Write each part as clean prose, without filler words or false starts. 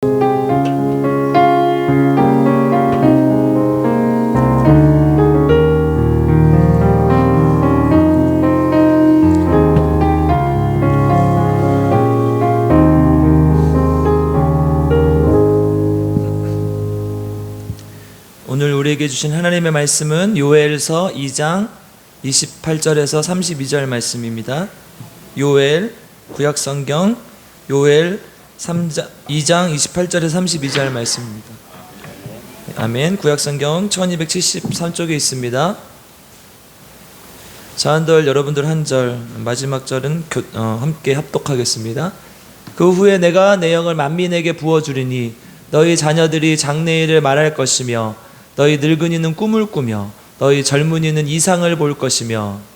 오늘 우리에게 주신 하나님의 말씀은 요엘서 2장 28절에서 32절 말씀입니다. 요엘 구약성경 요엘 2장 28절에서 32절 말씀입니다. 아멘. 구약성경 1273쪽에 있습니다. 자한들 여러분들 한 절, 마지막 절은 함께 합독하겠습니다. 그 후에 내가 내 영을 만민에게 부어주리니 너희 자녀들이 장래일을 말할 것이며 너희 늙은이는 꿈을 꾸며 너희 젊은이는 이상을 볼 것이며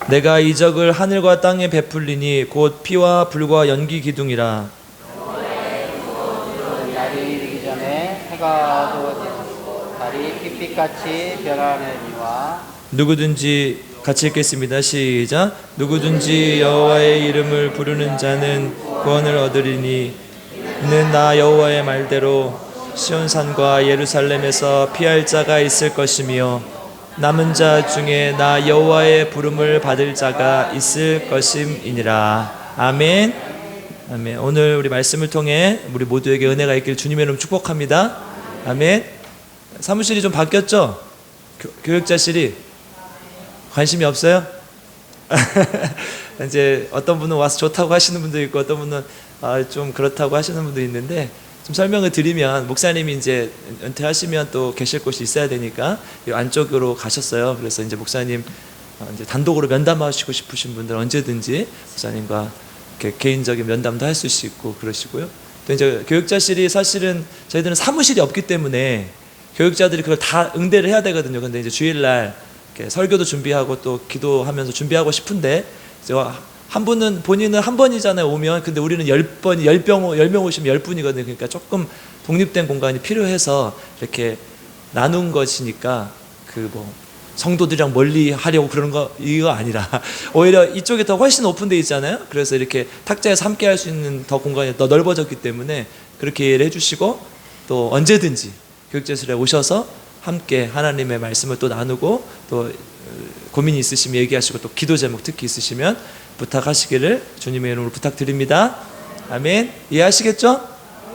내가 이적을 하늘과 땅에 베풀리니 곧 피와 불과 연기 기둥이라. 날이 이르기 전에 해가 어두워지고 달이 핏빛같이 변하느니와 누구든지 같이 읽겠습니다. 시작. 누구든지 여호와의 이름을 부르는 자는 구원을 얻으리니 이는 나 여호와의 말대로 시온산과 예루살렘에서 피할 자가 있을 것이며 남은 자 중에 나 여호와의 부름을 받을 자가 있을 것임이니라. 아멘. 아멘. 오늘 우리 말씀을 통해 우리 모두에게 은혜가 있길 주님의 이름으로 축복합니다. 아멘. 사무실이 좀 바뀌었죠? 교육자실이 관심이 없어요? 이제 어떤 분은 와서 좋다고 하시는 분도 있고 어떤 분은 좀 그렇다고 하시는 분도 있는데, 좀 설명을 드리면 목사님이 이제 은퇴하시면 또 계실 곳이 있어야 되니까 이 안쪽으로 가셨어요. 그래서 이제 목사님 이제 단독으로 면담하시고 싶으신 분들 언제든지 목사님과 이렇게 개인적인 면담도 할 수 있고 그러시고요. 또 이제 교육자실이 사실은 저희들은 사무실이 없기 때문에 교육자들이 그걸 다 응대를 해야 되거든요. 근데 이제 주일날 이렇게 설교도 준비하고 또 기도하면서 준비하고 싶은데 이제 한 분은 본인은 한 번이잖아요 오면. 근데 우리는 10명 오시면 10분이거든요. 그러니까 조금 독립된 공간이 필요해서 이렇게 나눈 것이니까 그 뭐 성도들이랑 멀리 하려고 그러는 거 이거 아니라 오히려 이쪽이 더 훨씬 오픈되어 있잖아요. 그래서 이렇게 탁자에서 함께 할 수 있는 더 공간이 더 넓어졌기 때문에 그렇게 이해를 해주시고, 또 언제든지 교육제술에 오셔서 함께 하나님의 말씀을 또 나누고 또 고민이 있으시면 얘기하시고 또 기도 제목 특히 있으시면 부탁하시기를 주님의 이름으로 부탁드립니다. 아멘. 이해하시겠죠?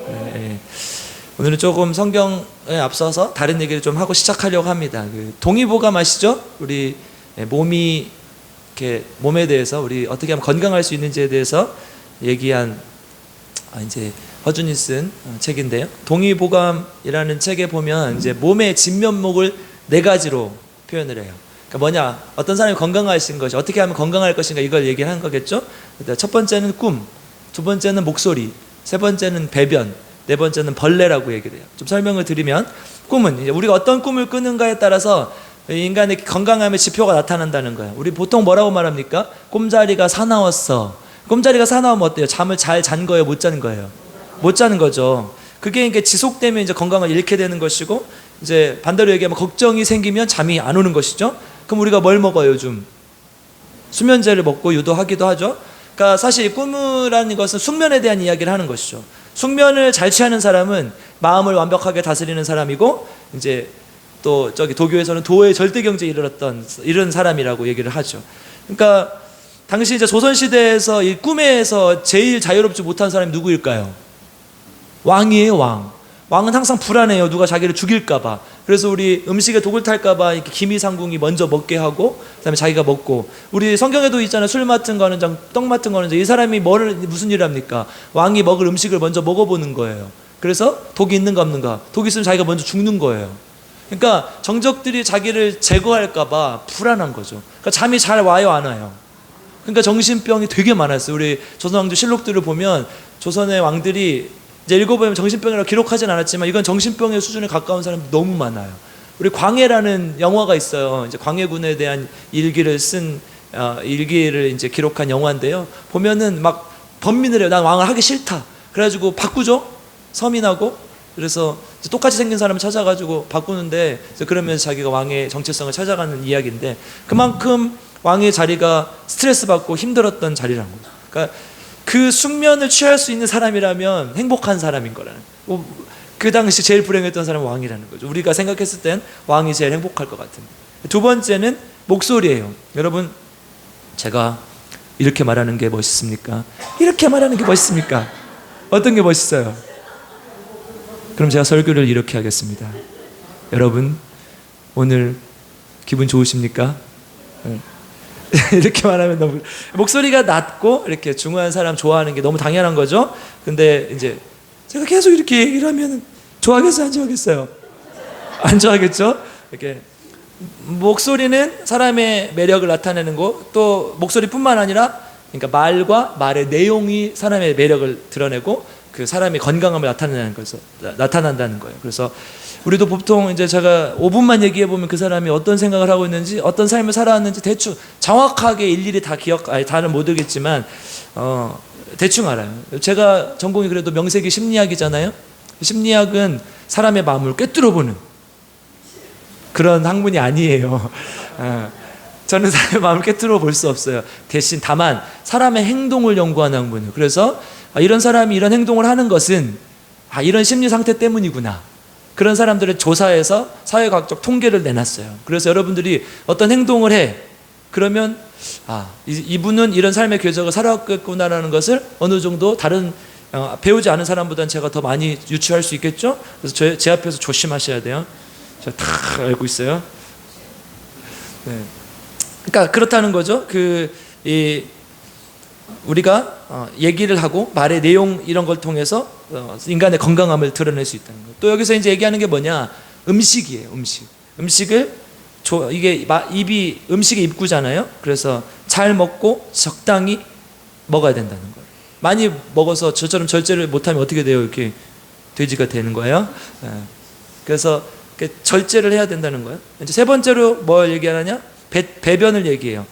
네. 오늘은 조금 성경에 앞서서 다른 얘기를 좀 하고 시작하려고 합니다. 동의보감 아시죠? 우리 몸에 대해서 우리 어떻게 하면 건강할 수 있는지에 대해서 얘기한 이제 허준이 쓴 책인데요. 동의보감이라는 책에 보면 이제 몸의 진면목을 4가지로 표현을 해요. 그러니까 뭐냐? 어떤 사람이 건강하신 것이 어떻게 하면 건강할 것인가 이걸 얘기하는 거겠죠. 첫 번째는 꿈, 두 번째는 목소리, 세 번째는 배변, 네 번째는 벌레라고 얘기를 해요. 좀 설명을 드리면, 꿈은 이제 우리가 어떤 꿈을 꾸는가에 따라서 인간의 건강함의 지표가 나타난다는 거예요. 우리 보통 뭐라고 말합니까? 꿈자리가 사나웠어. 꿈자리가 사나우면 어때요? 잠을 잘 잔 거예요? 못 잔 거예요? 못 자는 거죠. 그게 이게 지속되면 이제 건강을 잃게 되는 것이고, 이제 반대로 얘기하면 걱정이 생기면 잠이 안 오는 것이죠. 그럼 우리가 뭘 먹어요? 요즘 수면제를 먹고 유도하기도 하죠. 그러니까 사실 꿈이라는 것은 숙면에 대한 이야기를 하는 것이죠. 숙면을 잘 취하는 사람은 마음을 완벽하게 다스리는 사람이고, 이제 또 저기 도교에서는 도의 절대 경제에 이르렀던 이런 사람이라고 얘기를 하죠. 그러니까 당시 이제 조선 시대에서 이 꿈에서 제일 자유롭지 못한 사람이 누구일까요? 왕이에요, 왕. 왕은 항상 불안해요. 누가 자기를 죽일까봐. 그래서 우리 음식에 독을 탈까봐 이렇게 기미상궁이 먼저 먹게 하고, 그다음에 자기가 먹고. 우리 성경에도 있잖아요. 술 맡은 거는 장, 떡 맡은 거는 장. 이 사람이 무슨 일을 합니까? 왕이 먹을 음식을 먼저 먹어보는 거예요. 그래서 독이 있는가 없는가. 독이 있으면 자기가 먼저 죽는 거예요. 그러니까 정적들이 자기를 제거할까봐 불안한 거죠. 그러니까 잠이 잘 와요, 안 와요? 그러니까 정신병이 되게 많았어요. 우리 조선왕조 실록들을 보면 조선의 왕들이 이제 읽어보면 정신병이라고 기록하진 않았지만 이건 정신병의 수준에 가까운 사람이 너무 많아요. 우리 광해라는 영화가 있어요. 이제 광해군에 대한 일기를 이제 기록한 영화인데요. 보면은 막 번민을 해요. 난 왕을 하기 싫다. 그래가지고 바꾸죠. 서민하고. 그래서 똑같이 생긴 사람을 찾아가지고 바꾸는데, 그러면서 자기가 왕의 정체성을 찾아가는 이야기인데, 그만큼 왕의 자리가 스트레스 받고 힘들었던 자리라는 거죠. 그러니까 그 숙면을 취할 수 있는 사람이라면 행복한 사람인 거라는 거예요. 그 당시 제일 불행했던 사람은 왕이라는 거죠. 우리가 생각했을 땐 왕이 제일 행복할 것 같은. 두 번째는 목소리예요. 여러분, 제가 이렇게 말하는 게 멋있습니까? 이렇게 말하는 게 멋있습니까? 어떤 게 멋있어요? 그럼 제가 설교를 이렇게 하겠습니다. 여러분, 오늘 기분 좋으십니까? 이렇게 말하면 너무 목소리가 낮고 이렇게 중후한 사람 좋아하는 게 너무 당연한 거죠. 근데 이제 제가 계속 이렇게 얘기를 하면 좋아하겠어요, 안 좋아하겠어요? 안 좋아하겠죠? 이렇게 목소리는 사람의 매력을 나타내는 거, 또 목소리뿐만 아니라 그러니까 말과 말의 내용이 사람의 매력을 드러내고 그 사람의 건강함을 나타난다는 거예요. 그래서 우리도 보통 이제 제가 5분만 얘기해 보면 그 사람이 어떤 생각을 하고 있는지, 어떤 삶을 살아왔는지 대충 정확하게 일일이 다 다는 못 하겠지만 대충 알아요. 제가 전공이 그래도 명색이 심리학이잖아요. 심리학은 사람의 마음을 꿰뚫어 보는 그런 학문이 아니에요. 저는 사람의 마음을 꿰뚫어 볼 수 없어요. 대신 다만 사람의 행동을 연구하는 학문이에요. 그래서 이런 사람이 이런 행동을 하는 것은 이런 심리 상태 때문이구나. 그런 사람들을 조사해서 사회과학적 통계를 내놨어요. 그래서 여러분들이 어떤 행동을 해. 그러면 이분은 이런 삶의 궤적을 살아왔겠구나라는 것을 어느 정도 다른 배우지 않은 사람보다는 제가 더 많이 유추할 수 있겠죠. 그래서 제 앞에서 조심하셔야 돼요. 제가 다 알고 있어요. 네. 그러니까 그렇다는 거죠. 우리가 얘기를 하고 말의 내용 이런 걸 통해서 인간의 건강함을 드러낼 수 있다는 거. 또 여기서 이제 얘기하는 게 뭐냐? 음식이에요. 음식을 이게 음식의 입구잖아요. 그래서 잘 먹고 적당히 먹어야 된다는 거예요. 많이 먹어서 저처럼 절제를 못하면 어떻게 돼요? 이렇게 돼지가 되는 거예요. 그래서 절제를 해야 된다는 거예요. 이제 세 번째로 뭘 얘기하느냐? 배변을 얘기해요.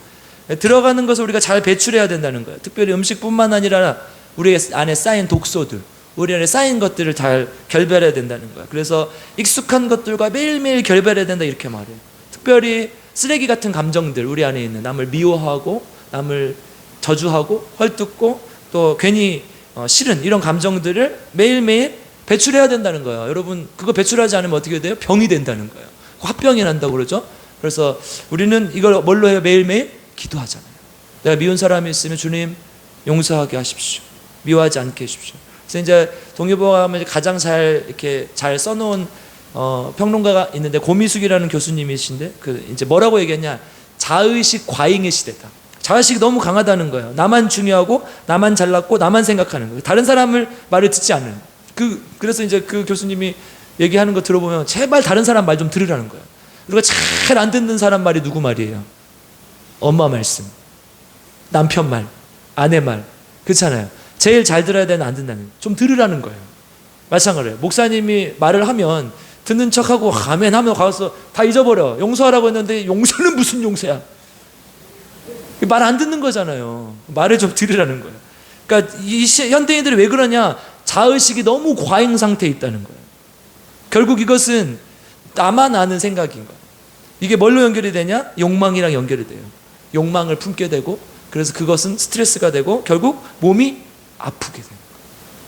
들어가는 것을 우리가 잘 배출해야 된다는 거예요. 특별히 음식뿐만 아니라 우리 안에 쌓인 독소들, 우리 안에 쌓인 것들을 잘 결별해야 된다는 거예요. 그래서 익숙한 것들과 매일매일 결별해야 된다 이렇게 말해요. 특별히 쓰레기 같은 감정들, 우리 안에 있는 남을 미워하고 남을 저주하고 헐뜯고 또 괜히 싫은 이런 감정들을 매일매일 배출해야 된다는 거예요. 여러분, 그거 배출하지 않으면 어떻게 돼요? 병이 된다는 거예요. 화병이 난다고 그러죠. 그래서 우리는 이걸 뭘로 해요? 매일매일 기도하잖아요. 내가 미운 사람이 있으면 주님 용서하게 하십시오. 미워하지 않게 해주십시오. 그래서 이제 동의보감을 가장 잘 써놓은 평론가가 있는데 고미숙이라는 교수님이신데 이제 뭐라고 얘기했냐? 자의식 과잉의 시대다. 자의식이 너무 강하다는 거예요. 나만 중요하고 나만 잘났고 나만 생각하는 거예요. 다른 사람을 말을 듣지 않는. 그래서 이제 그 교수님이 얘기하는 거 들어보면 제발 다른 사람 말 좀 들으라는 거예요. 우리가 잘 안 듣는 사람 말이 누구 말이에요? 엄마 말씀, 남편 말, 아내 말, 그렇잖아요. 제일 잘 들어야 되는 안 듣는 좀 들으라는 거예요. 마찬가지예요. 목사님이 말을 하면 듣는 척하고 아멘 하면 가서 다 잊어버려. 용서하라고 했는데 용서는 무슨 용서야? 말 안 듣는 거잖아요. 말을 좀 들으라는 거예요. 그러니까 이 현대인들이 왜 그러냐? 자의식이 너무 과잉 상태에 있다는 거예요. 결국 이것은 나만 아는 생각인 거예요. 이게 뭘로 연결이 되냐? 욕망이랑 연결이 돼요. 욕망을 품게 되고, 그래서 그것은 스트레스가 되고 결국 몸이 아프게 돼요.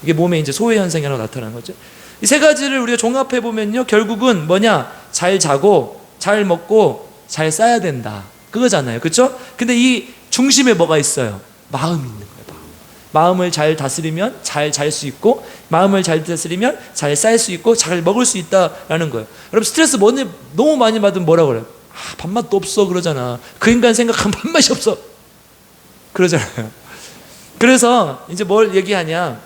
이게 몸에 이제 소외 현상이라고 나타나는 거죠. 이 세 가지를 우리가 종합해 보면요, 결국은 뭐냐? 잘 자고 잘 먹고 잘 싸야 된다. 그거잖아요. 그렇죠? 근데 이 중심에 뭐가 있어요? 마음이 있는 거예요. 마음을 잘 다스리면 잘 잘 수 있고, 마음을 잘 다스리면 잘 쌀 수 있고 잘 먹을 수 있다라는 거예요. 여러분, 스트레스 너무 많이 받으면 뭐라 그래요? 밥맛도 없어 그러잖아. 그 인간 생각하면 밥맛이 없어 그러잖아요. 그래서 이제 뭘 얘기하냐?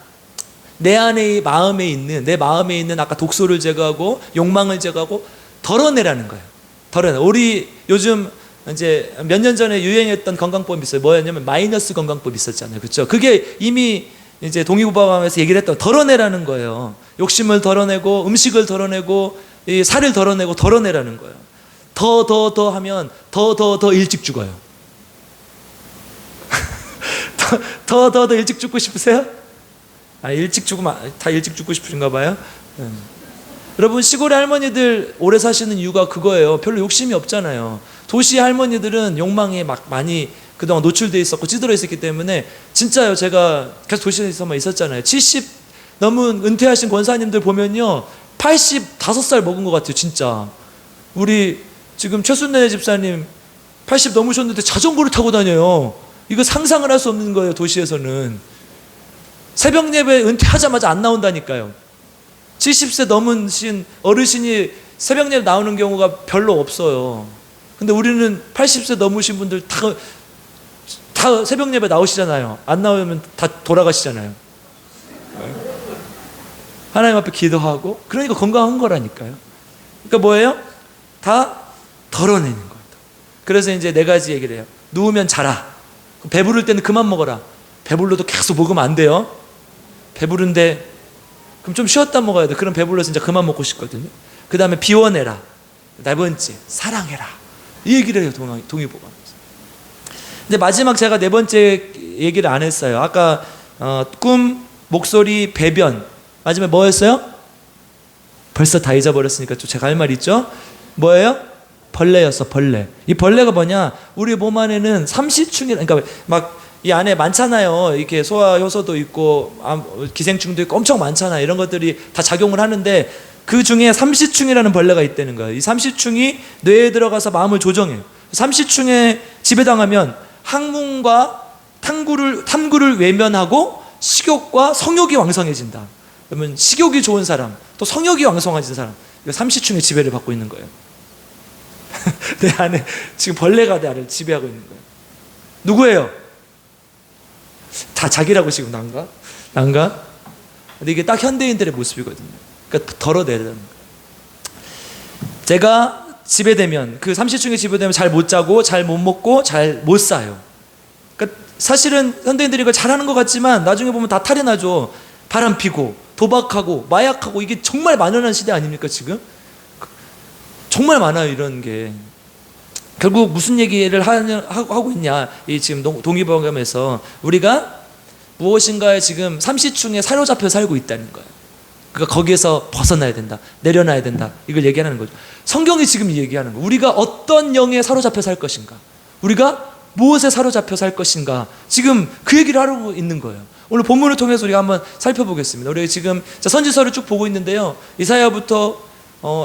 내 마음에 있는 아까 독소를 제거하고 욕망을 제거하고 덜어내라는 거예요. 덜어내. 우리 요즘 이제 몇 년 전에 유행했던 건강법이 있어요. 뭐였냐면 마이너스 건강법이 있었잖아요. 그렇죠? 그게 이미 이제 동의보감에서 얘기를 했던 덜어내라는 거예요. 욕심을 덜어내고 음식을 덜어내고 이 살을 덜어내라는 거예요. 더 하면 더 일찍 죽어요. 더 일찍 죽고 싶으세요? 일찍 죽으면 다 일찍 죽고 싶으신가 봐요. 여러분, 시골의 할머니들 오래 사시는 이유가 그거예요. 별로 욕심이 없잖아요. 도시 할머니들은 욕망에 막 많이 그동안 노출되어 있었고 찌들어 있었기 때문에 진짜요. 제가 계속 도시에서만 있었잖아요. 70 넘은 은퇴하신 권사님들 보면요 85살 먹은 것 같아요. 진짜 우리 지금 최순례 집사님 80 넘으셨는데 자전거를 타고 다녀요. 이거 상상을 할 수 없는 거예요. 도시에서는 새벽 예배 은퇴하자마자 안 나온다니까요. 70세 넘으신 어르신이 새벽 예배 나오는 경우가 별로 없어요. 근데 우리는 80세 넘으신 분들 다 새벽 예배 나오시잖아요. 안 나오면 다 돌아가시잖아요. 하나님 앞에 기도하고 그러니까 건강한 거라니까요. 그러니까 뭐예요? 다 덜어내는 거예요. 그래서 이제 4가지 얘기를 해요. 누우면 자라. 배부를 때는 그만 먹어라. 배불러도 계속 먹으면 안 돼요. 배부른데 그럼 좀 쉬었다 먹어야 돼. 그럼 배불러서 진짜 그만 먹고 싶거든요. 그 다음에 비워내라. 4번째 사랑해라. 이 얘기를 해요. 동의보감. 근데 마지막 제가 4번째 얘기를 안 했어요. 아까 꿈, 목소리, 배변. 마지막에 뭐였어요? 벌써 다 잊어버렸으니까 좀 제가 할 말 있죠? 뭐예요? 벌레였어. 벌레. 이 벌레가 뭐냐? 우리 몸 안에는 삼시충이, 그러니까 막 이 안에 많잖아요. 이렇게 소화 효소도 있고 기생충도 있고 엄청 많잖아요. 이런 것들이 다 작용을 하는데 그 중에 삼시충이라는 벌레가 있다는 거예요. 이 삼시충이 뇌에 들어가서 마음을 조정해요. 삼시충에 지배당하면 항문과 탐구를 외면하고 식욕과 성욕이 왕성해진다. 그러면 식욕이 좋은 사람, 또 성욕이 왕성해진 사람, 이거 삼시충의 지배를 받고 있는 거예요. 내 안에 지금 벌레가 나를 지배하고 있는 거예요. 누구예요? 다 자기라고 지금 난가? 근데 이게 딱 현대인들의 모습이거든요. 그러니까 덜어내려는 거예요. 제가 지배되면, 그 삼시충에 지배되면 잘 못 자고 잘 못 먹고 잘 못 사요. 그러니까 사실은 현대인들이 이걸 잘하는 것 같지만 나중에 보면 다 탈이 나죠. 바람 피고 도박하고 마약하고 이게 정말 만연한 시대 아닙니까 지금? 정말 많아요 이런 게. 결국 무슨 얘기를 하고 있냐, 이 지금 동의보감에서 우리가 무엇인가에 지금 삼시충에 사로잡혀 살고 있다는 거예요. 그러니까 거기에서 벗어나야 된다, 내려놔야 된다, 이걸 얘기하는 거죠. 성경이 지금 얘기하는 거예요. 우리가 어떤 영에 사로잡혀 살 것인가, 우리가 무엇에 사로잡혀 살 것인가, 지금 그 얘기를 하고 있는 거예요. 오늘 본문을 통해서 우리가 한번 살펴보겠습니다. 우리 지금 선지서를 쭉 보고 있는데요, 이사야부터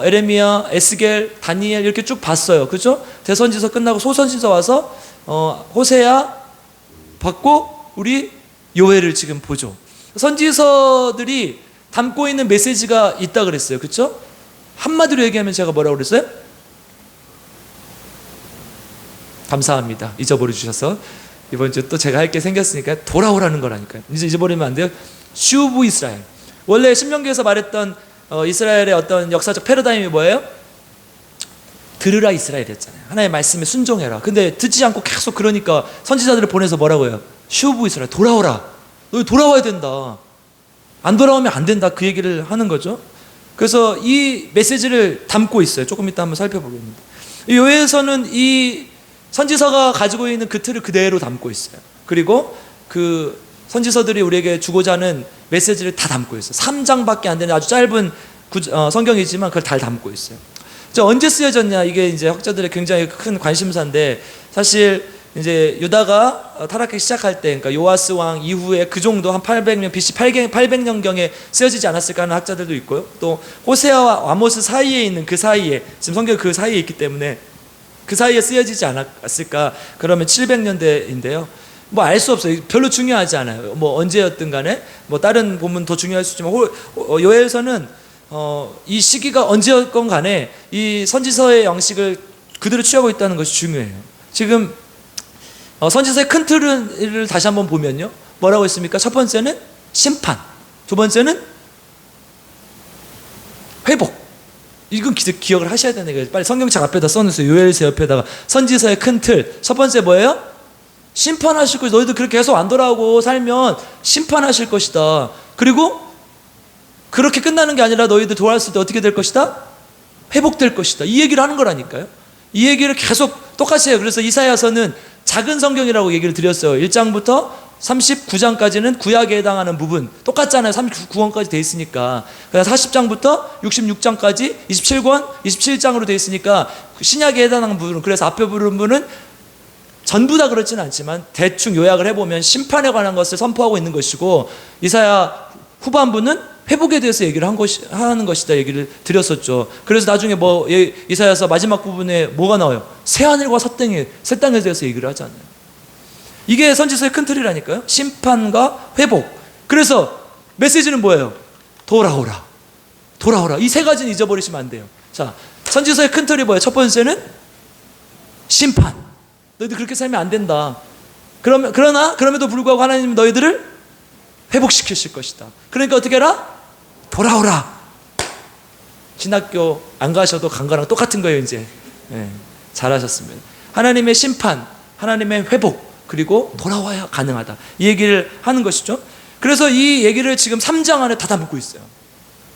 에레미야, 에스겔, 다니엘 이렇게 쭉 봤어요. 그렇죠? 대선지서 끝나고 소선지서 와서 호세아 받고 우리 요엘을 지금 보죠. 선지서들이 담고 있는 메시지가 있다 그랬어요. 그렇죠? 한마디로 얘기하면 제가 뭐라고 그랬어요? 감사합니다. 잊어버려 주셔서. 이번 주 또 제가 할 게 생겼으니까 돌아오라는 거라니까요. 이제 잊어버리면 안 돼요. 슈브 이스라엘. 원래 신명기에서 말했던 이스라엘의 어떤 역사적 패러다임이 뭐예요? 들으라 이스라엘이었잖아요. 하나님의 말씀에 순종해라. 근데 듣지 않고 계속 그러니까 선지자들을 보내서 뭐라고 해요? 슈브 이스라엘, 돌아오라. 너 돌아와야 된다. 안 돌아오면 안 된다. 그 얘기를 하는 거죠. 그래서 이 메시지를 담고 있어요. 조금 이따 한번 살펴보겠습니다. 이 요엘서는 이 선지서가 가지고 있는 그 틀을 그대로 담고 있어요. 그리고 그 선지서들이 우리에게 주고자 하는 메시지를 다 담고 있어요. 3장밖에 안 되는 아주 짧은 성경이지만 그걸 다 담고 있어요. 언제 쓰여졌냐, 이게 이제 학자들의 굉장히 큰 관심사인데, 사실 이제 유다가 타락하기 시작할 때, 그러니까 요아스 왕 이후에 그 정도 한 800년 BC 800년경에 쓰여지지 않았을까 하는 학자들도 있고요. 또 호세아와 아모스 사이에 있는 그 사이에, 지금 성경이 그 사이에 있기 때문에 그 사이에 쓰여지지 않았을까. 그러면 700년대인데요. 뭐 알 수 없어요. 별로 중요하지 않아요. 뭐 언제였든 간에 뭐 다른 본문 더 중요할 수 있지만 요엘서는 이 시기가 언제였건 간에 이 선지서의 양식을 그대로 취하고 있다는 것이 중요해요. 지금 선지서의 큰 틀을 다시 한번 보면요, 뭐라고 했습니까? 첫 번째는 심판, 두 번째는 회복. 이건 기억을 하셔야 되는 거예요. 빨리 성경책 앞에다 써놓으세요. 요엘서 옆에다가 선지서의 큰 틀. 첫 번째 뭐예요? 심판하실 것이다. 너희들 그렇게 계속 안 돌아오고 살면 심판하실 것이다. 그리고 그렇게 끝나는 게 아니라 너희들 돌아왔을 때 어떻게 될 것이다? 회복될 것이다. 이 얘기를 하는 거라니까요. 이 얘기를 계속 똑같이 해요. 그래서 이사야서는 작은 성경이라고 얘기를 드렸어요. 1장부터 39장까지는 구약에 해당하는 부분 똑같잖아요. 39권까지 돼 있으니까. 그래서 40장부터 66장까지 27권, 27장으로 돼 있으니까 신약에 해당하는 부분은, 그래서 앞에 부른 분은 전부 다 그렇지는 않지만 대충 요약을 해보면 심판에 관한 것을 선포하고 있는 것이고, 이사야 후반부는 회복에 대해서 얘기를 하는 것이다 얘기를 드렸었죠. 그래서 나중에 이사야서 마지막 부분에 뭐가 나와요? 새하늘과 새 땅에 대해서 얘기를 하잖아요. 이게 선지서의 큰 틀이라니까요. 심판과 회복. 그래서 메시지는 뭐예요? 돌아오라. 이 세 가지는 잊어버리시면 안 돼요. 자, 선지서의 큰 틀이 뭐예요? 첫 번째는 심판. 너희들 그렇게 살면 안 된다. 그럼에도 불구하고 하나님은 너희들을 회복시키실 것이다. 그러니까 어떻게 해라? 돌아오라. 신학교 안 가셔도 간 거랑 똑같은 거예요, 이제. 잘하셨습니다. 하나님의 심판, 하나님의 회복, 그리고 돌아와야 가능하다. 이 얘기를 하는 것이죠. 그래서 이 얘기를 지금 3장 안에 다 담고 있어요.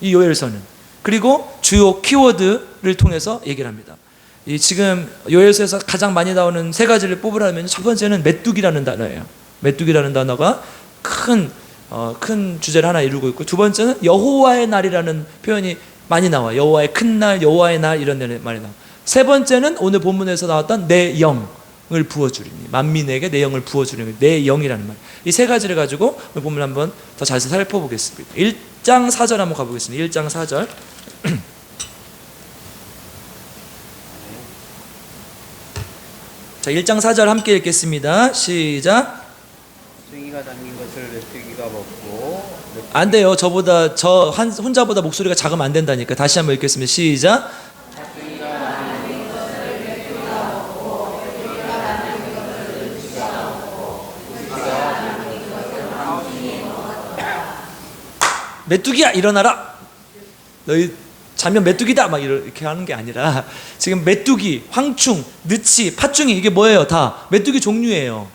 이 요엘서는. 그리고 주요 키워드를 통해서 얘기를 합니다. 지금 요엘서에서 가장 많이 나오는 세 가지를 뽑으라면 첫 번째는 메뚜기라는 단어예요. 메뚜기라는 단어가 큰 주제를 하나 이루고 있고, 두 번째는 여호와의 날이라는 표현이 많이 나와요. 여호와의 큰 날, 여호와의 날, 이런 데 많이 나와요. 세 번째는 오늘 본문에서 나왔던 내 영을 부어주리니, 만민에게 내 영을 부어주리니, 내 영이라는 말. 이 세 가지를 가지고 오늘 본문 한번 더 자세히 살펴보겠습니다. 1장 4절 한번 가보겠습니다. 1장 4절. 자, 1장 4절 함께 읽겠습니다. 시작. 숭이가 담긴 것을 메뚜기가 먹고. 안 돼요. 혼자보다 목소리가 작으면 안 된다니까. 다시 한번 읽겠습니다. 시작. 메뚜기야 일어나라. 너희 자면 메뚜기다 막 이렇게 하는 게 아니라, 지금 메뚜기, 황충, 느치, 팥중이, 이게 뭐예요? 다 메뚜기 종류예요.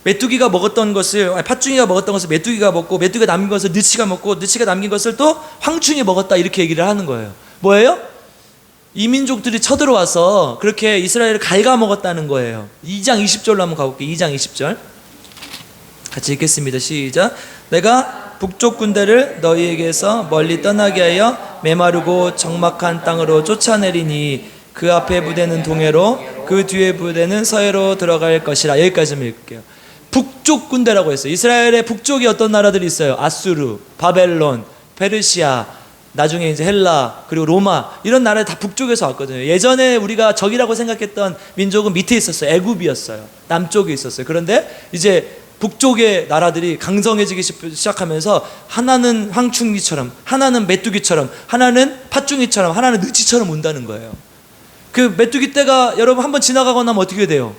메뚜기가 먹었던 것을, 팥중이가 먹었던 것을 메뚜기가 먹고, 메뚜기가 남긴 것을 느치가 먹고, 느치가 남긴 것을 또 황충이 먹었다, 이렇게 얘기를 하는 거예요. 뭐예요? 이민족들이 쳐들어와서 그렇게 이스라엘을 갉아먹었다는 거예요. 2장 20절로 한번 가볼게요. 2장 20절 같이 읽겠습니다. 시작. 내가 북쪽 군대를 너희에게서 멀리 떠나게 하여 메마르고 적막한 땅으로 쫓아내리니 그 앞에 부대는 동해로 그 뒤에 부대는 서해로 들어갈 것이라. 여기까지만 읽을게요. 북쪽 군대라고 했어요. 이스라엘의 북쪽이 어떤 나라들이 있어요? 아수르, 바벨론, 페르시아, 나중에 이제 헬라, 그리고 로마, 이런 나라들 다 북쪽에서 왔거든요. 예전에 우리가 적이라고 생각했던 민족은 밑에 있었어요. 애굽이었어요. 남쪽에 있었어요. 그런데 이제 북쪽의 나라들이 강성해지기 시작하면서 하나는 황충기처럼, 하나는 메뚜기처럼, 하나는 팥중이처럼, 하나는 느치처럼 온다는 거예요. 그 메뚜기 떼가 여러분 한번 지나가고 나면 어떻게 돼요?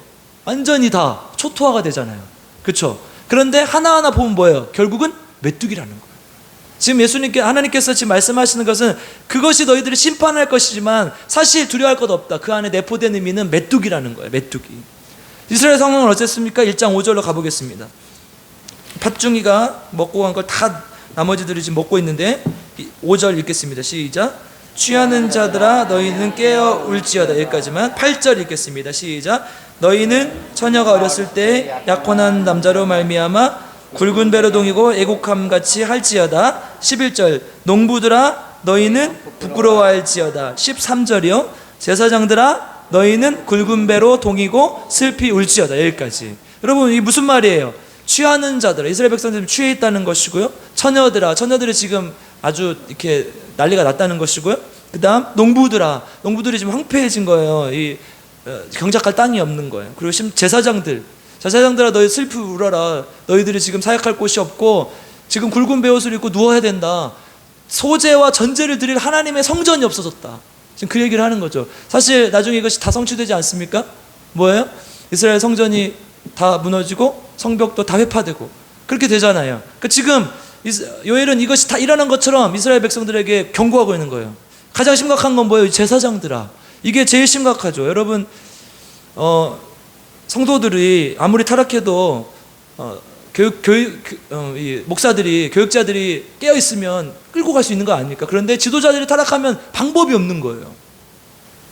완전히 다 초토화가 되잖아요. 그렇죠? 그런데 하나하나 보면 뭐예요? 결국은 메뚜기라는 거예요. 지금 하나님께서 지금 말씀하시는 것은 그것이 너희들을 심판할 것이지만 사실 두려워할 것 없다. 그 안에 내포된 의미는 메뚜기라는 거예요. 메뚜기. 이스라엘 상황은 어땠습니까? 1장 5절로 가보겠습니다. 팥중이가 먹고 간 걸 다 나머지들이 지금 먹고 있는데 5절 읽겠습니다. 시작. 취하는 자들아 너희는 깨어 울지어다. 여기까지만. 8절 읽겠습니다. 시작. 너희는 처녀가 어렸을 때 약혼한 남자로 말미암아 굵은 배로 동이고 애곡함같이 할지어다. 11절. 농부들아 너희는 부끄러워할지어다. 13절이요. 제사장들아 너희는 굵은 배로 동이고 슬피 울지어다. 여기까지. 여러분, 이게 무슨 말이에요? 취하는 자들아, 이스라엘 백성들이 취해 있다는 것이고요. 처녀들아, 처녀들이 지금 아주 이렇게 난리가 났다는 것이고요. 그 다음 농부들아, 농부들이 지금 황폐해진 거예요. 경작할 땅이 없는 거예요. 그리고 제사장들아 너희 슬피 울어라. 너희들이 지금 사역할 곳이 없고 지금 굵은 베옷을 입고 누워야 된다. 소제와 전제를 드릴 하나님의 성전이 없어졌다. 지금 그 얘기를 하는 거죠. 사실 나중에 이것이 다 성취되지 않습니까? 뭐예요? 이스라엘 성전이 다 무너지고 성벽도 다 회파되고 그렇게 되잖아요. 그러니까 지금 요엘은 이것이 다 일어난 것처럼 이스라엘 백성들에게 경고하고 있는 거예요. 가장 심각한 건 뭐예요? 제사장들아. 이게 제일 심각하죠. 여러분, 성도들이 아무리 타락해도 목사들이, 교육자들이 깨어 있으면 끌고 갈 수 있는 거 아닙니까? 그런데 지도자들이 타락하면 방법이 없는 거예요.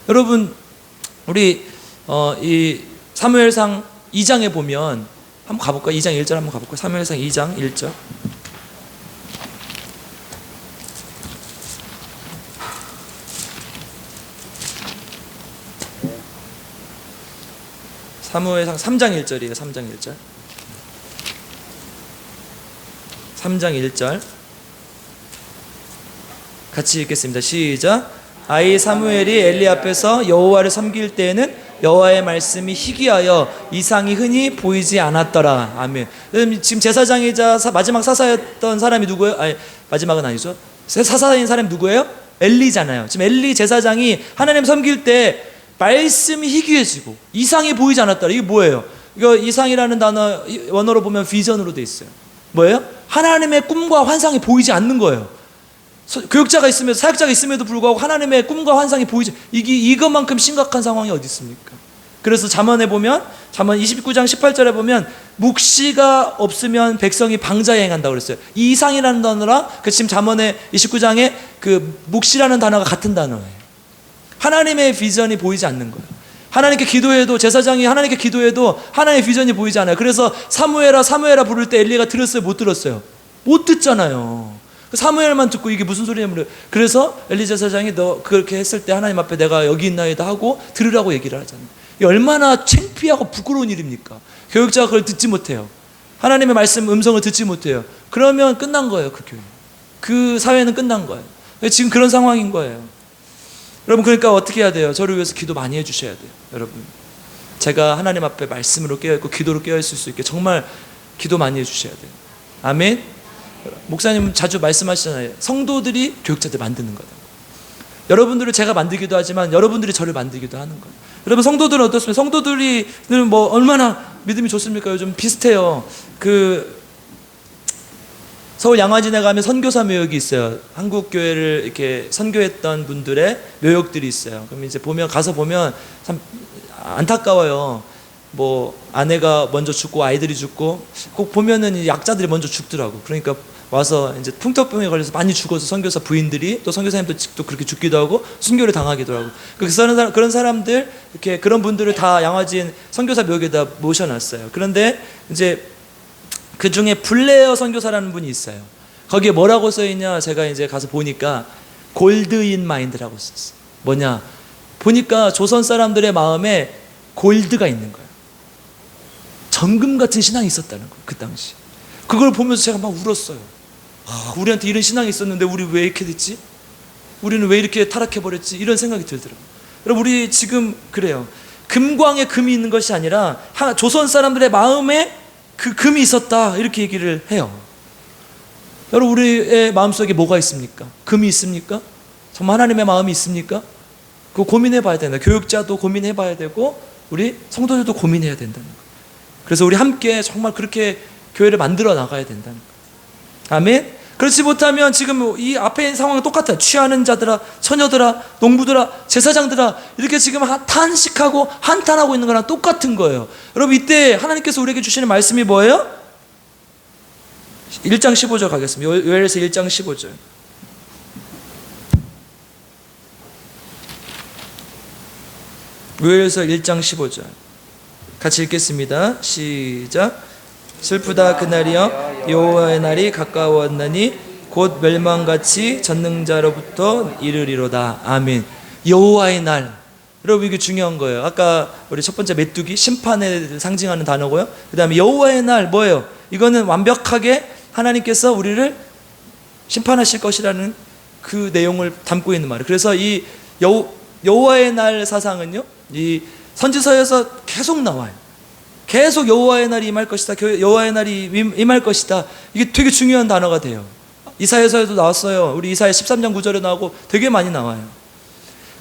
여러분, 우리 이 사무엘상 2장에 보면 한번 가볼까요? 2장 1절 한번 가볼까요? 사무엘상 2장 1절. 사무엘상 3장 1절이에요. 3장 1절. 3장 1절. 같이 읽겠습니다. 시작. 아이 사무엘이 엘리 앞에서 여호와를 섬길 때에는 여호와의 말씀이 희귀하여 이상이 흔히 보이지 않았더라. 아멘. 지금 제사장이자 마지막 사사였던 사람이 누구예요? 아니, 마지막은 아니죠. 사사인 사람이 누구예요? 엘리잖아요. 지금 엘리 제사장이 하나님 섬길 때 말씀이 희귀해지고 이상이 보이지 않았더라. 이게 뭐예요? 이거 이상이라는 단어 원어로 보면 비전으로 돼 있어요. 뭐예요? 하나님의 꿈과 환상이 보이지 않는 거예요. 교육자가 있으면서 사역자가 있음에도 불구하고 하나님의 꿈과 환상이 보이지, 이것만큼 심각한 상황이 어디 있습니까? 그래서 잠언에 보면, 잠언 29장 18절에 보면 묵시가 없으면 백성이 방자에 행한다고 그랬어요. 이 이상이라는 단어랑 그 지금 잠언의 29장에 그 묵시라는 단어가 같은 단어예요. 하나님의 비전이 보이지 않는 거예요. 하나님께 기도해도, 제사장이 하나님께 기도해도 하나님의 비전이 보이지 않아요. 그래서 사무엘아 사무엘아 부를 때 엘리가 들었어요? 못 들었어요? 못 듣잖아요. 사무엘만 듣고 이게 무슨 소리냐면, 그래서 엘리 제사장이 너 그렇게 했을 때 하나님 앞에 내가 여기 있나이다 하고 들으라고 얘기를 하잖아요. 이게 얼마나 창피하고 부끄러운 일입니까? 교육자가 그걸 듣지 못해요. 하나님의 말씀 음성을 듣지 못해요. 그러면 끝난 거예요. 그 교회, 그 사회는 끝난 거예요. 지금 그런 상황인 거예요. 여러분, 그러니까 어떻게 해야 돼요? 저를 위해서 기도 많이 해주셔야 돼요. 여러분, 제가 하나님 앞에 말씀으로 깨어있고 기도로 깨어있을 수 있게 정말 기도 많이 해주셔야 돼요. 아멘. 목사님 자주 말씀하시잖아요. 성도들이 교육자들 만드는 거다. 여러분들을 제가 만들기도 하지만 여러분들이 저를 만들기도 하는 거예요. 여러분, 성도들은 어떻습니까? 성도들이는 뭐 얼마나 믿음이 좋습니까? 요즘 비슷해요. 그 서울 양화진에 가면 선교사 묘역이 있어요. 한국 교회를 이렇게 선교했던 분들의 묘역들이 있어요. 그럼 이제 가서 보면 참 안타까워요. 뭐 아내가 먼저 죽고 아이들이 죽고, 꼭 보면은 약자들이 먼저 죽더라고. 그러니까 와서 이제 풍토병에 걸려서 많이 죽어서 선교사 부인들이, 또 선교사님도 또 그렇게 죽기도 하고 순교를 당하기도 하고. 그런 사람들, 이렇게 그런 분들을 다 양화진 선교사 묘역에다 모셔놨어요. 그런데 이제 그 중에 블레어 선교사라는 분이 있어요. 거기에 뭐라고 써있냐, 제가 이제 가서 보니까 골드 인 마인드라고 썼어요. 뭐냐, 보니까 조선 사람들의 마음에 골드가 있는 거예요. 정금 같은 신앙이 있었다는 거예요. 그 당시. 그걸 보면서 제가 막 울었어요. 우리한테 이런 신앙이 있었는데 우리 왜 이렇게 됐지? 우리는 왜 이렇게 타락해버렸지? 이런 생각이 들더라고요. 여러분, 우리 지금 그래요. 금광에 금이 있는 것이 아니라 조선 사람들의 마음에 그 금이 있었다, 이렇게 얘기를 해요. 여러분, 우리의 마음속에 뭐가 있습니까? 금이 있습니까? 정말 하나님의 마음이 있습니까? 그거 고민해 봐야 된다. 교육자도 고민해 봐야 되고 우리 성도들도 고민해야 된다는 거예요. 그래서 우리 함께 정말 그렇게 교회를 만들어 나가야 된다는 거예요. 아멘. 그렇지 못하면 지금 이 앞에 있는 상황은 똑같아요. 취하는 자들아, 처녀들아, 농부들아, 제사장들아, 이렇게 지금 탄식하고 한탄하고 있는 거랑 똑같은 거예요. 여러분, 이때 하나님께서 우리에게 주시는 말씀이 뭐예요? 1장 15절 가겠습니다. 요엘에서 1장 15절. 요엘에서 1장 15절 같이 읽겠습니다. 시작. 슬프다 그날이여, 여호와의 날이 가까웠나니 곧 멸망같이 전능자로부터 이르리로다. 아멘. 여호와의 날, 여러분, 이게 중요한 거예요. 아까 우리 첫 번째 메뚜기, 심판을 상징하는 단어고요. 그 다음에 여호와의 날 뭐예요? 이거는 완벽하게 하나님께서 우리를 심판하실 것이라는 그 내용을 담고 있는 말이에요. 그래서 이 여호와의 날 사상은요, 이 선지서에서 계속 나와요. 계속 여호와의 날이 임할 것이다, 여호와의 날이 임할 것이다. 이게 되게 중요한 단어가 돼요. 이사야서에도 나왔어요. 우리 이사야 13장 9절에 나오고 되게 많이 나와요.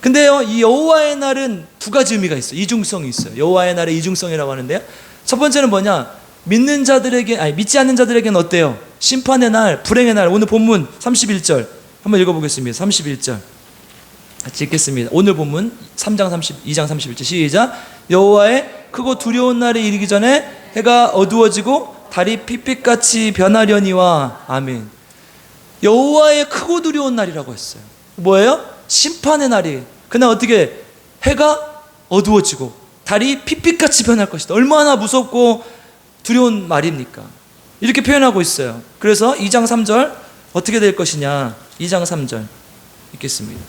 근데요, 이 여호와의 날은 두 가지 의미가 있어요. 이중성이 있어요. 여호와의 날의 이중성이라고 하는데요, 첫 번째는 뭐냐, 믿지 않는 자들에게는 어때요? 심판의 날, 불행의 날. 오늘 본문 31절 한번 읽어보겠습니다. 31절 같이 읽겠습니다. 오늘 본문 2장 31절 시작. 여호와의 크고 두려운 날이 이르기 전에 해가 어두워지고 달이 핏빛같이 변하려니와. 아멘. 여호와의 크고 두려운 날이라고 했어요. 뭐예요? 심판의 날이. 그날 어떻게 해가 어두워지고 달이 핏빛같이 변할 것이다. 얼마나 무섭고 두려운 말입니까? 이렇게 표현하고 있어요. 그래서 2장 3절 어떻게 될 것이냐, 2장 3절 읽겠습니다.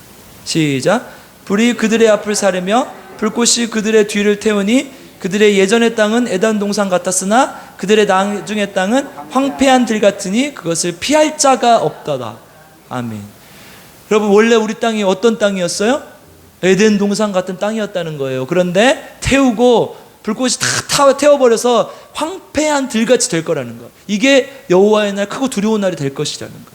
시작. 불이 그들의 앞을 사르며 불꽃이 그들의 뒤를 태우니 그들의 예전의 땅은 에덴 동산 같았으나 그들의 나중의 땅은 황폐한 들 같으니 그것을 피할 자가 없다다. 아멘. 여러분, 원래 우리 땅이 어떤 땅이었어요? 에덴 동산 같은 땅이었다는 거예요. 그런데 태우고 불꽃이 다 태워버려서 황폐한 들같이 될 거라는 거. 이게 여호와의 날, 크고 두려운 날이 될 것이라는 거.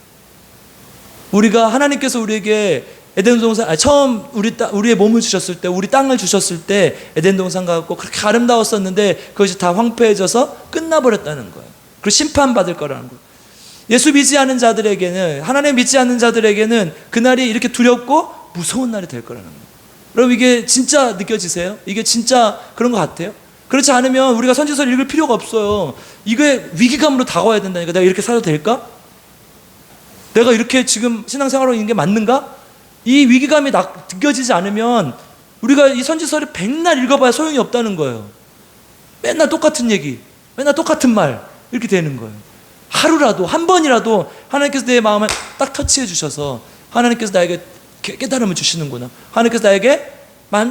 우리가, 하나님께서 우리에게 에덴 동산, 처음 우리의 몸을 주셨을 때, 우리 땅을 주셨을 때 에덴 동산 같고 그렇게 아름다웠었는데 그것이 다 황폐해져서 끝나버렸다는 거예요. 그리고 심판받을 거라는 거예요. 예수 믿지 않는 자들에게는, 하나님 믿지 않는 자들에게는 그날이 이렇게 두렵고 무서운 날이 될 거라는 거예요. 여러분, 이게 진짜 느껴지세요? 이게 진짜 그런 것 같아요? 그렇지 않으면 우리가 선지서를 읽을 필요가 없어요. 이게 위기감으로 다가와야 된다니까. 내가 이렇게 살아도 될까? 내가 이렇게 지금 신앙생활로 있는 게 맞는가? 이 위기감이 느껴지지 않으면 우리가 이 선지서를 백날 읽어봐야 소용이 없다는 거예요. 맨날 똑같은 얘기, 맨날 똑같은 말, 이렇게 되는 거예요. 하루라도, 한 번이라도 하나님께서 내 마음을 딱 터치해 주셔서 하나님께서 나에게 깨달음을 주시는구나, 하나님께서 나에게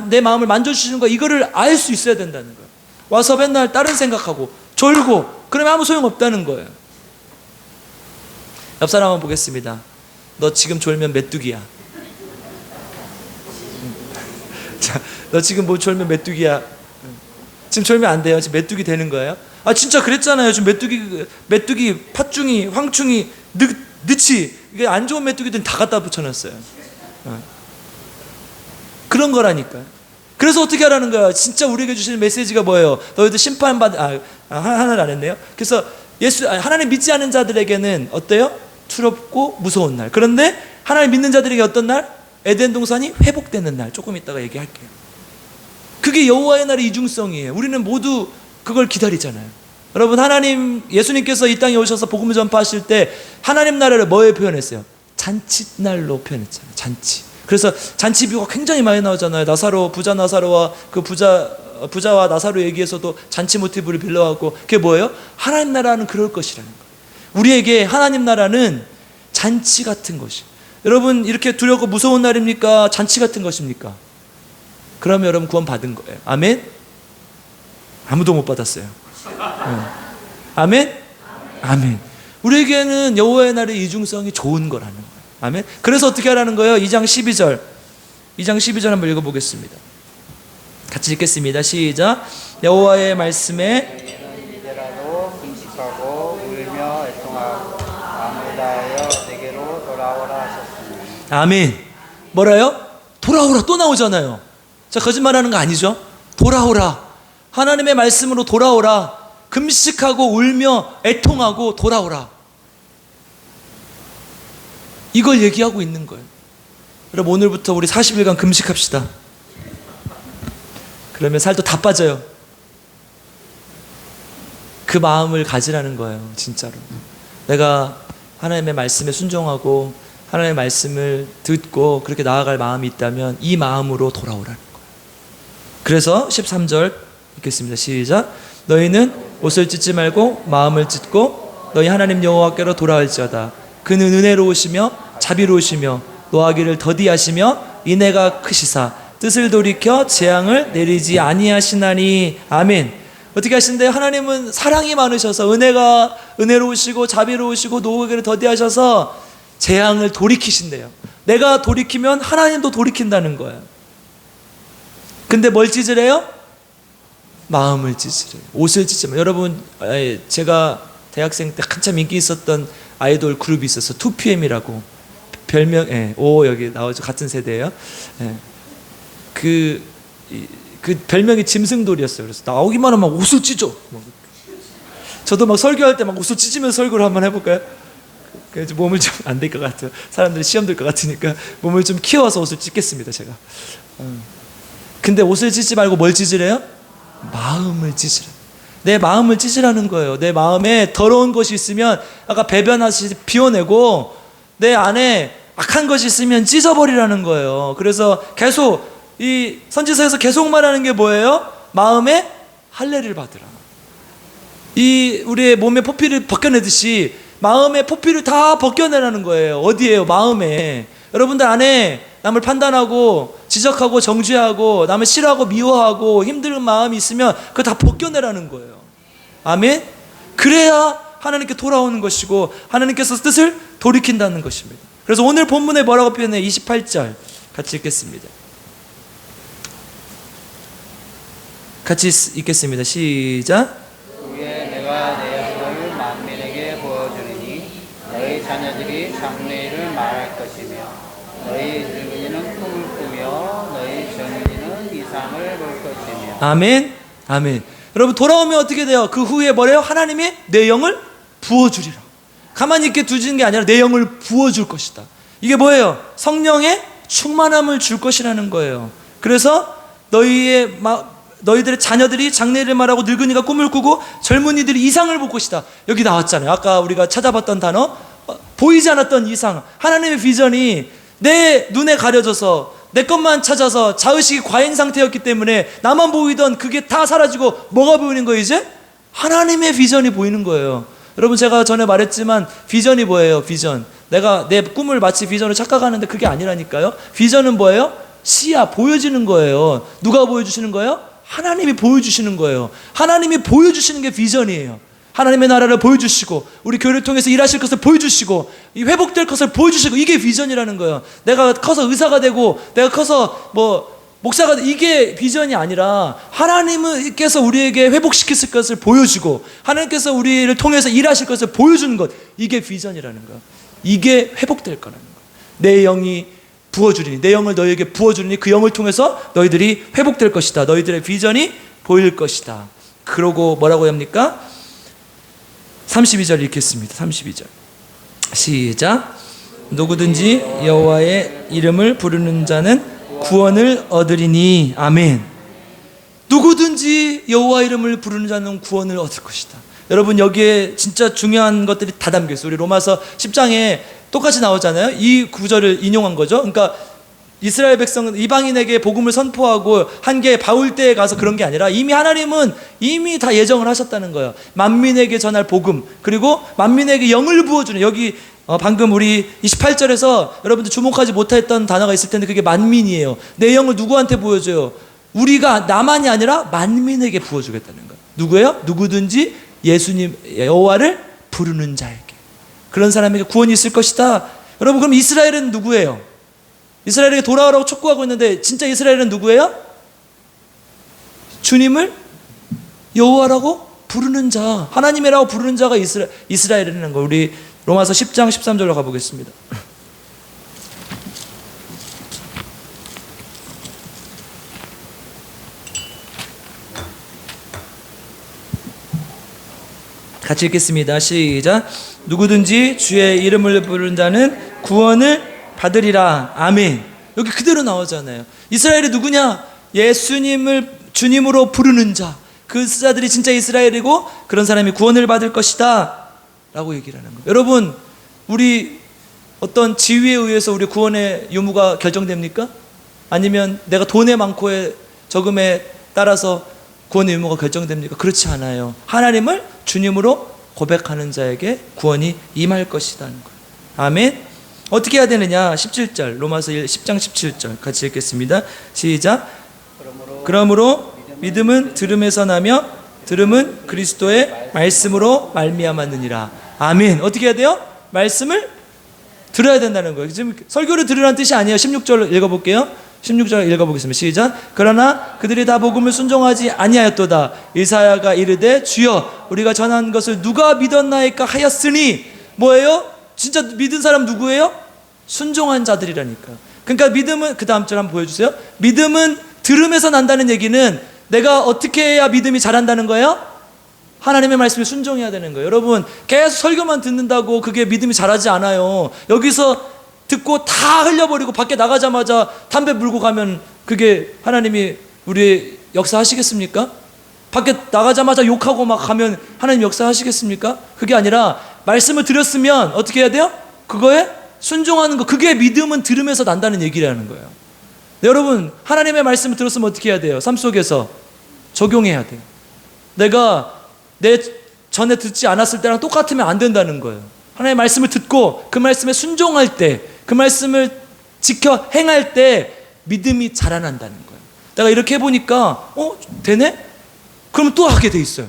내 마음을 만져주시는 거, 이거를 알 수 있어야 된다는 거예요. 와서 맨날 다른 생각하고 졸고 그러면 아무 소용없다는 거예요. 옆 사람 한번 보겠습니다. 너 지금 졸면 메뚜기야. 자, 너 지금 뭐 졸면 메뚜기야. 지금 졸면 안 돼요. 지금 메뚜기 되는 거예요. 아, 진짜 그랬잖아요. 지금 메뚜기, 팥중이, 황충이, 느치, 이게 안 좋은 메뚜기들은 다 갖다 붙여놨어요. 그런 거라니까요. 그래서 어떻게 하라는 거야? 진짜 우리에게 주시는 메시지가 뭐예요? 너희들 하나를 안 했네요. 그래서 하나님 믿지 않는 자들에게는 어때요? 두렵고 무서운 날. 그런데 하나님 믿는 자들에게 어떤 날? 에덴 동산이 회복되는 날. 조금 이따가 얘기할게요. 그게 여호와의 날의 이중성이에요. 우리는 모두 그걸 기다리잖아요. 여러분, 예수님께서 이 땅에 오셔서 복음을 전파하실 때 하나님 나라를 뭐에 표현했어요? 잔치날로 표현했잖아요. 잔치. 그래서 잔치 비유가 굉장히 많이 나오잖아요. 부자 나사로와 그 부자와 나사로 얘기에서도 잔치 모티브를 빌려왔고, 그게 뭐예요? 하나님 나라는 그럴 것이라는 거예요. 우리에게 하나님 나라는 잔치 같은 것이. 여러분, 이렇게 두렵고 무서운 날입니까? 잔치 같은 것입니까? 그러면 여러분 구원 받은 거예요. 아멘? 아무도 못 받았어요. 아멘? 아멘. 우리에게는 여호와의 날의 이중성이 좋은 거라는 거예요. 아멘. 그래서 어떻게 하라는 거예요? 2장 12절 한번 읽어보겠습니다. 같이 읽겠습니다. 시작. 여호와의 말씀에 이제라도 금식하고 울며 애통하고 마음을 다하여 내게로 돌아오라 하셨습니다. 아멘. 뭐라요? 돌아오라. 또 나오잖아요. 자, 거짓말하는 거 아니죠? 돌아오라. 하나님의 말씀으로 돌아오라. 금식하고 울며 애통하고 돌아오라. 이걸 얘기하고 있는 거예요. 여러분, 오늘부터 우리 40일간 금식합시다. 그러면 살도 다 빠져요. 그 마음을 가지라는 거예요. 진짜로. 내가 하나님의 말씀에 순종하고 하나님의 말씀을 듣고 그렇게 나아갈 마음이 있다면 이 마음으로 돌아오라는 거예요. 그래서 13절 읽겠습니다. 시작. 너희는 옷을 찢지 말고 마음을 찢고 너희 하나님 여호와께로 돌아올지어다. 그는 은혜로우시며 자비로우시며 노하기를 더디하시며 인애가 크시사 뜻을 돌이켜 재앙을 내리지 아니하시나니. 아멘. 어떻게 하신대요? 하나님은 사랑이 많으셔서 은혜로우시고 자비로우시고 노하기를 더디하셔서 재앙을 돌이키신대요. 내가 돌이키면 하나님도 돌이킨다는 거예요. 근데 뭘 찢으래요? 마음을 찢으래요. 옷을 찢으면. 여러분, 제가 대학생 때 한참 인기 있었던 아이돌 그룹이 있었어요. 2PM이라고. 별명, 여기 나오죠. 같은 세대예요. 그 별명이 짐승돌이었어요. 그래서 나오기만 하면 옷을 찢어. 저도 막 설교할 때 막 옷을 찢으면서 설교를 한번 해볼까요? 그래서 몸을 좀 안 될 것 같아요. 사람들이 시험 들 것 같으니까 몸을 좀 키워서 옷을 찢겠습니다, 제가. 근데 옷을 찢지 말고 뭘 찢으래요? 마음을 찢으라. 내 마음을 찢으라는 거예요. 내 마음에 더러운 것이 있으면 아까 배변하듯이 비워내고 내 안에 악한 것이 있으면 찢어버리라는 거예요. 그래서 계속 이 선지서에서 계속 말하는 게 뭐예요? 마음에 할례를 받으라. 이 우리의 몸의 포피를 벗겨내듯이 마음의 포피를 다 벗겨내라는 거예요. 어디에요? 마음에. 여러분들 안에 남을 판단하고 지적하고 정죄하고 남을 싫어하고 미워하고 힘든 마음이 있으면 그거 다 벗겨내라는 거예요. 아멘. 그래야 하나님께 돌아오는 것이고 하나님께서 뜻을 돌이킨다는 것입니다. 그래서 오늘 본문에 뭐라고 표현해? 28절 같이 읽겠습니다. 같이 읽겠습니다. 시작. 후에 내가 내 영을 만민에게 보여주리니 너희 자녀들이 장래일을 말할 것이며 너희 늙은이는 꿈을 꾸며 너희 젊은이는 이상을 볼 것이며. 아멘. 아멘. 여러분 돌아오면 어떻게 돼요? 그 후에 뭐래요? 하나님이 내 영을 부어주리라. 가만히 있게 두지는 게 아니라 내 영을 부어줄 것이다. 이게 뭐예요? 성령의 충만함을 줄 것이라는 거예요. 그래서 너희들의 자녀들이 장래일을 말하고 늙은이가 꿈을 꾸고 젊은이들이 이상을 볼 것이다. 여기 나왔잖아요. 아까 우리가 찾아봤던 단어, 보이지 않았던 이상. 하나님의 비전이 내 눈에 가려져서 내 것만 찾아서 자의식이 과잉 상태였기 때문에 나만 보이던 그게 다 사라지고 뭐가 보이는 거예요? 이제 하나님의 비전이 보이는 거예요. 여러분 제가 전에 말했지만 비전이 뭐예요? 비전. 내가 내 꿈을 마치 비전으로 착각하는데 그게 아니라니까요. 비전은 뭐예요? 시야, 보여지는 거예요. 누가 보여주시는 거예요? 하나님이 보여주시는 거예요. 하나님이 보여주시는 게 비전이에요. 하나님의 나라를 보여주시고 우리 교회를 통해서 일하실 것을 보여주시고 이 회복될 것을 보여주시고 이게 비전이라는 거예요. 내가 커서 의사가 되고 내가 커서 목사가 이게 비전이 아니라 하나님께서 우리에게 회복시키실 것을 보여주고 하나님께서 우리를 통해서 일하실 것을 보여주는 것, 이게 비전이라는 거예요. 이게 회복될 거라는 거예요. 내 영이 부어주리니, 내 영을 너희에게 부어주리니 그 영을 통해서 너희들이 회복될 것이다. 너희들의 비전이 보일 것이다. 그러고 뭐라고 합니까? 32절 읽겠습니다. 32절 시작. 누구든지 여호와의 이름을 부르는 자는 구원을 얻으리니. 아멘. 누구든지 여호와 이름을 부르는 자는 구원을 얻을 것이다. 여러분 여기에 진짜 중요한 것들이 다 담겨 있어요. 우리 로마서 10장에 똑같이 나오잖아요. 이 구절을 인용한 거죠. 그러니까 이스라엘 백성은 이방인에게 복음을 선포하고 한 게 바울 때에 가서 그런 게 아니라 이미 하나님은 이미 다 예정을 하셨다는 거예요. 만민에게 전할 복음, 그리고 만민에게 영을 부어주는, 여기 방금 우리 28절에서 여러분들 주목하지 못했던 단어가 있을 텐데 그게 만민이에요. 내 영을 누구한테 보여줘요? 우리가 나만이 아니라 만민에게 부어주겠다는 거예요. 누구예요? 누구든지 예수님 여호와를 부르는 자에게, 그런 사람에게 구원이 있을 것이다. 여러분 그럼 이스라엘은 누구예요? 이스라엘에게 돌아오라고 촉구하고 있는데 진짜 이스라엘은 누구예요? 주님을 여호와라고 부르는 자, 하나님이라고 부르는 자가 이스라엘이라는 거. 우리 로마서 10장 13절로 가보겠습니다. 같이 읽겠습니다. 시작. 누구든지 주의 이름을 부르는 자는 구원을 받으리라. 아멘. 여기 그대로 나오잖아요. 이스라엘이 누구냐? 예수님을 주님으로 부르는 자, 그 자들이 진짜 이스라엘이고 그런 사람이 구원을 받을 것이다 라고 얘기를 하는 거예요. 여러분 우리 어떤 지위에 의해서 우리 구원의 유무가 결정됩니까? 아니면 내가 돈의 많고의 적음에 따라서 구원의 유무가 결정됩니까? 그렇지 않아요. 하나님을 주님으로 고백하는 자에게 구원이 임할 것이라는 거예요. 아멘. 어떻게 해야 되느냐? 17절, 로마서 10장 17절 같이 읽겠습니다. 시작. 그러므로 믿음은 들음에서 나며 들음은 그리스도의 말씀으로 말미암았느니라. 아멘. 어떻게 해야 돼요? 말씀을 들어야 된다는 거예요. 지금 설교를 들으라는 뜻이 아니에요. 16절 읽어볼게요. 16절 읽어보겠습니다. 시작. 그러나 그들이 다 복음을 순종하지 아니하였도다. 이사야가 이르되 주여 우리가 전한 것을 누가 믿었나이까 하였으니. 뭐예요? 진짜 믿은 사람 누구예요? 순종한 자들이라니까. 그러니까 믿음은, 그 다음 절 한번 보여주세요. 믿음은 들음에서 난다는 얘기는 내가 어떻게 해야 믿음이 자란다는 거예요? 하나님의 말씀에 순종해야 되는 거예요. 여러분 계속 설교만 듣는다고 그게 믿음이 자라지 않아요. 여기서 듣고 다 흘려버리고 밖에 나가자마자 담배 물고 가면 그게 하나님이 우리 역사하시겠습니까? 밖에 나가자마자 욕하고 막 가면 하나님 역사하시겠습니까? 그게 아니라 말씀을 들었으면 어떻게 해야 돼요? 그거에 순종하는 거. 그게 믿음은 들으면서 난다는 얘기라는 거예요. 네, 여러분 하나님의 말씀을 들었으면 어떻게 해야 돼요? 삶 속에서 적용해야 돼요. 내가 내 전에 듣지 않았을 때랑 똑같으면 안 된다는 거예요. 하나님의 말씀을 듣고 그 말씀에 순종할 때, 그 말씀을 지켜 행할 때 믿음이 자라난다는 거예요. 내가 이렇게 해보니까 되네? 그러면 또 하게 돼 있어요.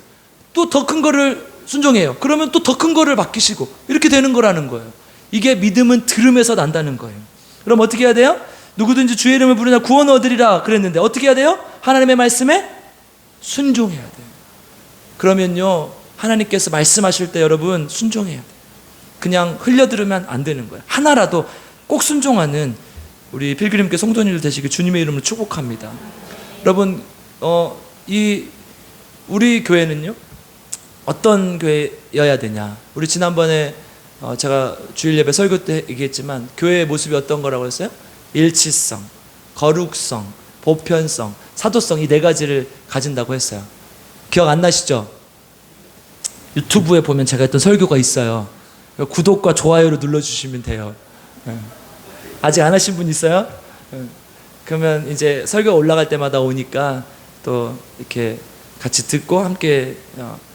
또 더 큰 거를 순종해요. 그러면 또 더 큰 거를 맡기시고 이렇게 되는 거라는 거예요. 이게 믿음은 들음에서 난다는 거예요. 그럼 어떻게 해야 돼요? 누구든지 주의 이름을 부르냐 구원 얻으리라 그랬는데 어떻게 해야 돼요? 하나님의 말씀에 순종해야 돼요. 그러면요 하나님께서 말씀하실 때 여러분 순종해야 돼요. 그냥 흘려들으면 안 되는 거예요. 하나라도 꼭 순종하는 우리 필그림교 성도님들 되시길 주님의 이름으로 축복합니다. 여러분 우리 교회는요 어떤 교회여야 되냐. 우리 지난번에 제가 주일 예배 설교 때 얘기했지만 교회의 모습이 어떤 거라고 했어요? 일치성, 거룩성, 보편성, 사도성 이 네 가지를 가진다고 했어요. 기억 안 나시죠? 유튜브에 보면 제가 했던 설교가 있어요. 구독과 좋아요를 눌러주시면 돼요. 아직 안 하신 분 있어요? 그러면 이제 설교 올라갈 때마다 오니까 또 이렇게 같이 듣고 함께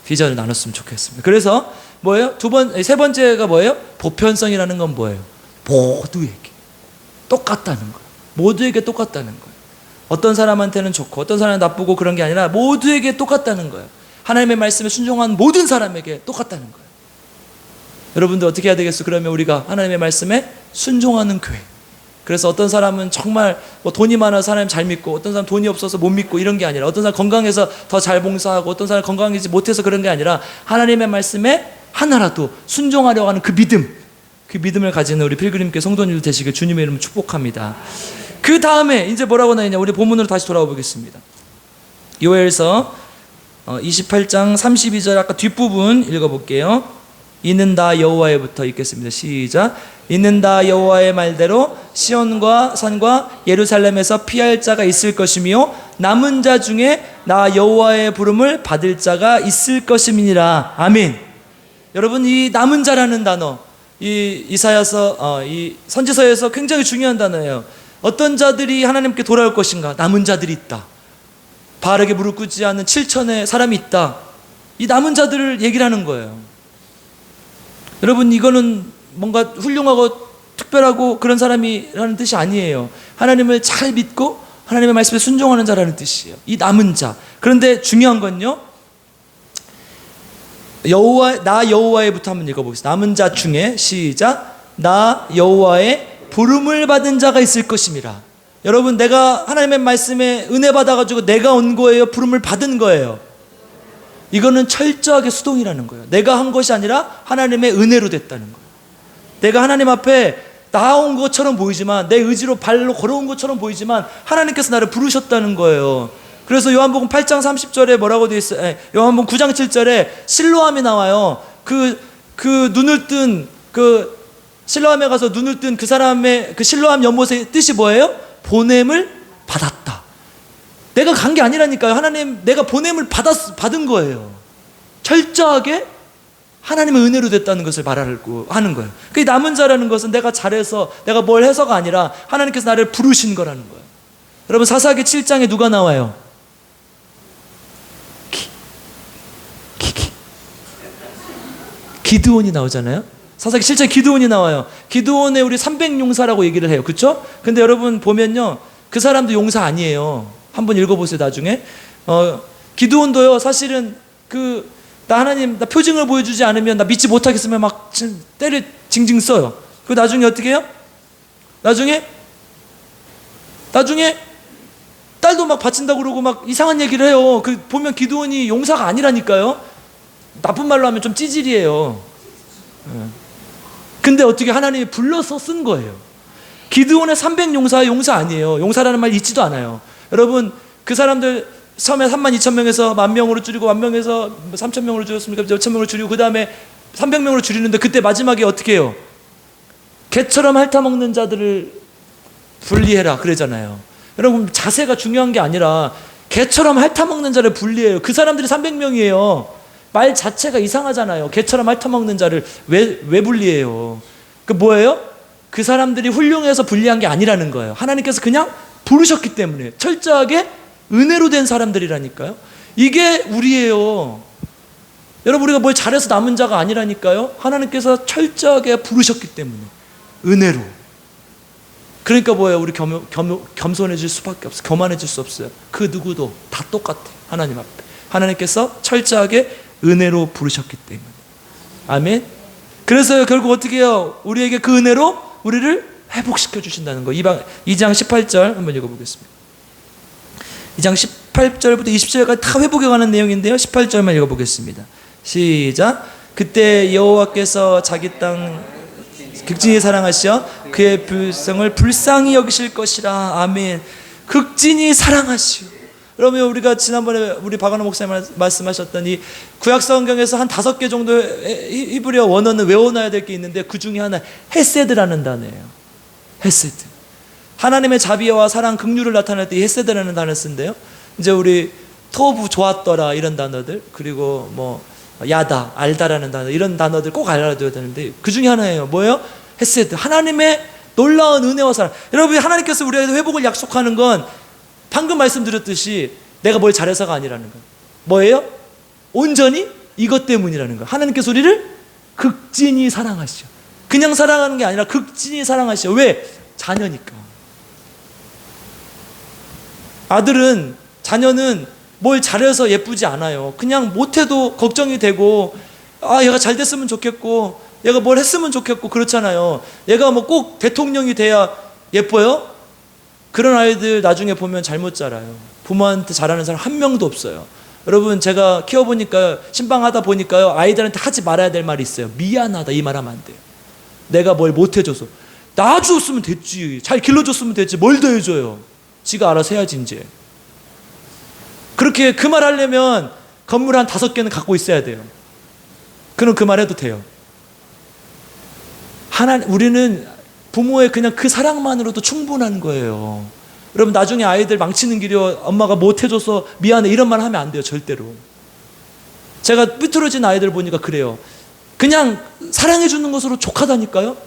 비전을 나눴으면 좋겠습니다. 그래서 뭐예요? 세 번째가 뭐예요? 보편성이라는 건 뭐예요? 모두에게 똑같다는 거예요. 모두에게 똑같다는 거예요. 어떤 사람한테는 좋고 어떤 사람은 나쁘고 그런 게 아니라 모두에게 똑같다는 거예요. 하나님의 말씀에 순종한 모든 사람에게 똑같다는 거예요. 여러분들 어떻게 해야 되겠어요? 그러면 우리가 하나님의 말씀에 순종하는 교회. 그래서 어떤 사람은 정말 돈이 많아서 하나님 잘 믿고 어떤 사람은 돈이 없어서 못 믿고 이런 게 아니라 어떤 사람은 건강해서 더 잘 봉사하고 어떤 사람은 건강하지 못해서 그런 게 아니라 하나님의 말씀에 하나라도 순종하려고 하는 그 믿음을 가지는 우리 필그림교 성도님들 되시길 주님의 이름으로 축복합니다. 그 다음에 이제 뭐라고 나있냐. 우리 본문으로 다시 돌아와 보겠습니다. 요엘서 28장 32절 아까 뒷부분 읽어볼게요. 이는 다 여호와의부터 읽겠습니다. 시작. 이는 다 여호와의 말대로 시온과 산과 예루살렘에서 피할 자가 있을 것이며 남은 자 중에 나 여호와의 부름을 받을 자가 있을 것임이니라. 아멘. 여러분 이 남은 자라는 단어 이 이사야서 이 선지서에서 굉장히 중요한 단어예요. 어떤 자들이 하나님께 돌아올 것인가? 남은 자들이 있다. 바알에게 무릎 꿇지 않는 7천의 사람이 있다. 이 남은 자들을 얘기를 하는 거예요. 여러분 이거는 뭔가 훌륭하고 특별하고 그런 사람이라는 뜻이 아니에요. 하나님을 잘 믿고 하나님의 말씀에 순종하는 자라는 뜻이에요. 이 남은 자. 그런데 중요한 건요. 나 여호와의부터 한번 읽어보겠습니다. 남은 자 중에 시작. 나 여호와의 부름을 받은 자가 있을 것임이라. 여러분 내가 하나님의 말씀에 은혜 받아가지고 내가 온 거예요? 부름을 받은 거예요? 이거는 철저하게 수동이라는 거예요. 내가 한 것이 아니라 하나님의 은혜로 됐다는 거예요. 내가 하나님 앞에 나온 것처럼 보이지만 내 의지로 발로 걸어온 것처럼 보이지만 하나님께서 나를 부르셨다는 거예요. 그래서 요한복음 8장 30절에 뭐라고 되어 있어요? 요한복음 9장 7절에 실로암이 나와요. 그 눈을 뜬 실로암에 가서 눈을 뜬 그 사람의 그 실로암 연못의 뜻이 뭐예요? 보냄을 받았다. 내가 간 게 아니라니까요. 하나님 내가 보냄을 받은 거예요. 철저하게 하나님의 은혜로 됐다는 것을 말하고 하는 거예요. 그 남은 자라는 것은 내가 잘해서 내가 뭘 해서가 아니라 하나님께서 나를 부르신 거라는 거예요. 여러분 사사기 7장에 누가 나와요? 기드온이 나오잖아요. 사사기 7장에 기드온이 나와요. 기드온의 우리 300용사라고 얘기를 해요. 그렇죠? 근데 여러분 보면요. 그 사람도 용사 아니에요. 한번 읽어보세요. 나중에 기드온도요. 사실은 나 하나님 나 표징을 보여주지 않으면 나 믿지 못하겠으면 막 때를 징징 써요. 그 나중에 어떻게 해요? 나중에 딸도 막 바친다고 그러고 막 이상한 얘기를 해요. 보면 기드온이 용사가 아니라니까요. 나쁜 말로 하면 좀 찌질이에요. 근데 어떻게 하나님이 불러서 쓴 거예요. 기드온의 300용사 용사 아니에요. 용사라는 말 있지도 않아요. 여러분 그 사람들 처음에 32,000명에서 10,000명으로 줄이고 10,000명에서 3,000명으로 줄였습니까? 5,000명으로 줄이고 그 다음에 300명으로 줄이는데 그때 마지막에 어떻게 해요? 개처럼 핥아먹는 자들을 분리해라 그러잖아요. 여러분 자세가 중요한 게 아니라 개처럼 핥아먹는 자를 분리해요. 그 사람들이 300명이에요. 말 자체가 이상하잖아요. 개처럼 핥아먹는 자를 왜 분리해요? 그 뭐예요? 그 사람들이 훌륭해서 분리한 게 아니라는 거예요. 하나님께서 그냥 부르셨기 때문에 철저하게 은혜로 된 사람들이라니까요. 이게 우리예요. 여러분 우리가 뭘 잘해서 남은 자가 아니라니까요. 하나님께서 철저하게 부르셨기 때문에 은혜로. 그러니까 뭐예요? 우리 겸손해질 수밖에 없어요. 교만해질 수 없어요. 그 누구도 다 똑같아요. 하나님 앞에. 하나님께서 철저하게 은혜로 부르셨기 때문에. 아멘. 그래서 결국 어떻게 해요? 우리에게 그 은혜로 우리를 회복시켜 주신다는 거. 2장 18절 한번 읽어보겠습니다. 2장 18절부터 20절까지 다 회복에 관한 내용인데요. 18절만 읽어보겠습니다. 시작. 그때 여호와께서 자기 땅 극진히 사랑하시어 그의 불성을 불쌍히 여기실 것이라. 아멘. 극진히 사랑하시오. 여러분, 우리가 지난번에 우리 박완호 목사님 말씀하셨던 이 구약 성경에서 한 5개 정도 히브리어 원어는 외워놔야 될 게 있는데 그 중에 하나 헤세드라는 단어예요. 헤세드. 하나님의 자비와 사랑, 긍휼을 나타낼 때 이 헤세드라는 단어를 쓴대요. 이제 우리 토부 좋았더라 이런 단어들, 그리고 뭐 야다, 알다라는 단어, 이런 단어들 꼭 알아둬야 되는데 그 중에 하나예요. 뭐예요? 헤세드. 하나님의 놀라운 은혜와 사랑. 여러분, 하나님께서 우리에게 회복을 약속하는 건 방금 말씀드렸듯이 내가 뭘 잘해서가 아니라는 거예요. 뭐예요? 온전히 이것 때문이라는 거예요. 하나님께서 우리를 극진히 사랑하시죠. 그냥 사랑하는 게 아니라 극진히 사랑하시죠. 왜? 자녀니까. 자녀는 뭘 잘해서 예쁘지 않아요. 그냥 못해도 걱정이 되고, 아, 얘가 잘 됐으면 좋겠고, 얘가 뭘 했으면 좋겠고, 그렇잖아요. 얘가 뭐 꼭 대통령이 돼야 예뻐요? 그런 아이들 나중에 보면 잘못 자라요. 부모한테 잘하는 사람 한 명도 없어요. 여러분, 제가 키워보니까, 신방하다 보니까요, 아이들한테 하지 말아야 될 말이 있어요. 미안하다, 이 말 하면 안 돼요. 내가 뭘 못해줘서. 낳아줬으면 됐지. 잘 길러줬으면 됐지. 뭘 더 해줘요? 지가 알아서 해야지, 이제. 그렇게 그 말 하려면 건물 한 5개는 갖고 있어야 돼요. 그럼 그 말 해도 돼요. 우리는 부모의 그냥 그 사랑만으로도 충분한 거예요. 여러분, 나중에 아이들 망치는 길이 엄마가 못해줘서 미안해 이런 말 하면 안 돼요. 절대로. 제가 삐뚤어진 아이들 보니까 그래요. 그냥 사랑해주는 것으로 족하다니까요.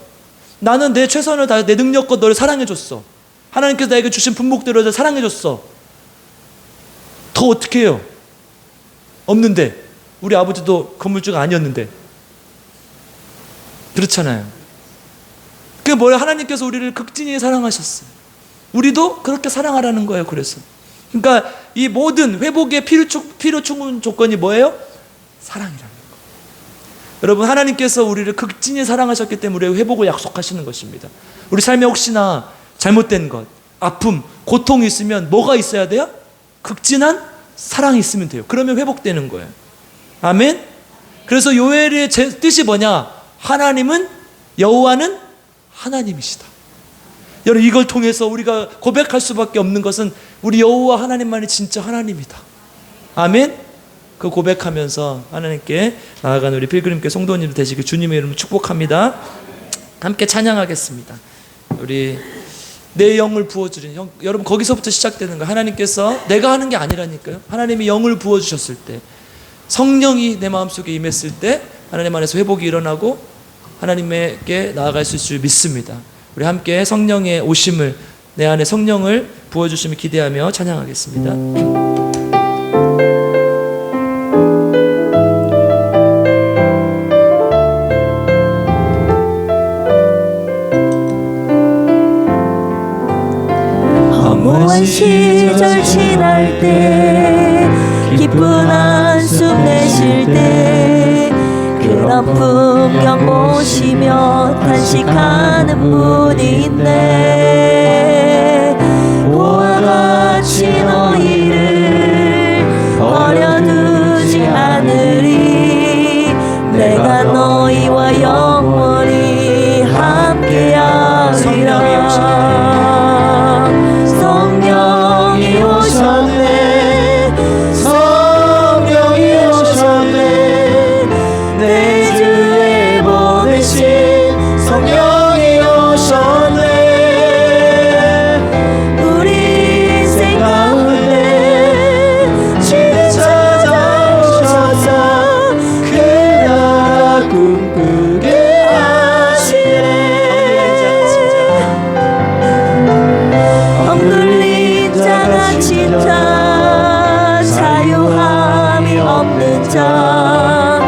나는 내 최선을 다해 내 능력껏 너를 사랑해줬어. 하나님께서 나에게 주신 분목대로 너를 사랑해줬어. 더 어떻게 해요? 없는데. 우리 아버지도 건물주가 아니었는데. 그렇잖아요. 그게 뭐예요? 하나님께서 우리를 극진히 사랑하셨어요. 우리도 그렇게 사랑하라는 거예요. 그래서 그러니까 이 모든 회복의 필요 충분 조건이 뭐예요? 사랑이라는 거예요. 여러분, 하나님께서 우리를 극진히 사랑하셨기 때문에 우리의 회복을 약속하시는 것입니다. 우리 삶에 혹시나 잘못된 것, 아픔, 고통이 있으면 뭐가 있어야 돼요? 극진한 사랑이 있으면 돼요. 그러면 회복되는 거예요. 아멘. 그래서 요엘의 뜻이 뭐냐? 여호와는 하나님이시다. 여러분, 이걸 통해서 우리가 고백할 수밖에 없는 것은 우리 여호와 하나님만이 진짜 하나님이다. 아멘. 그 고백하면서 하나님께 나아가는 우리 필그림교 성도님들 되시길 주님의 이름으로 축복합니다. 함께 찬양하겠습니다. 우리 내 영을 부어주린 여러분, 거기서부터 시작되는 거예요. 하나님께서 내가 하는 게 아니라니까요. 하나님이 영을 부어주셨을 때, 성령이 내 마음속에 임했을 때 하나님 안에서 회복이 일어나고 하나님께 나아갈 수 있을 줄 믿습니다. 우리 함께 성령의 오심을, 내 안에 성령을 부어주심을 기대하며 찬양하겠습니다. 허무한 시절 지날 때, 기쁜 한숨 내쉴 때, 그런 풍경 보시며 탄식하는 분이 있네. 보와 같이 너희를 버려두지 않으리. 내가 너희와 영원히 함께하리라. 성령이 오셨네. 성령이 오셨네. 내 주에 보내신 성령이 오셨네. 우리 인생 가운데 주를 찾아오셔서 그 나라 꿈꾸게 하시네. 억눌린 자가 진짜 자유함이 없는 자,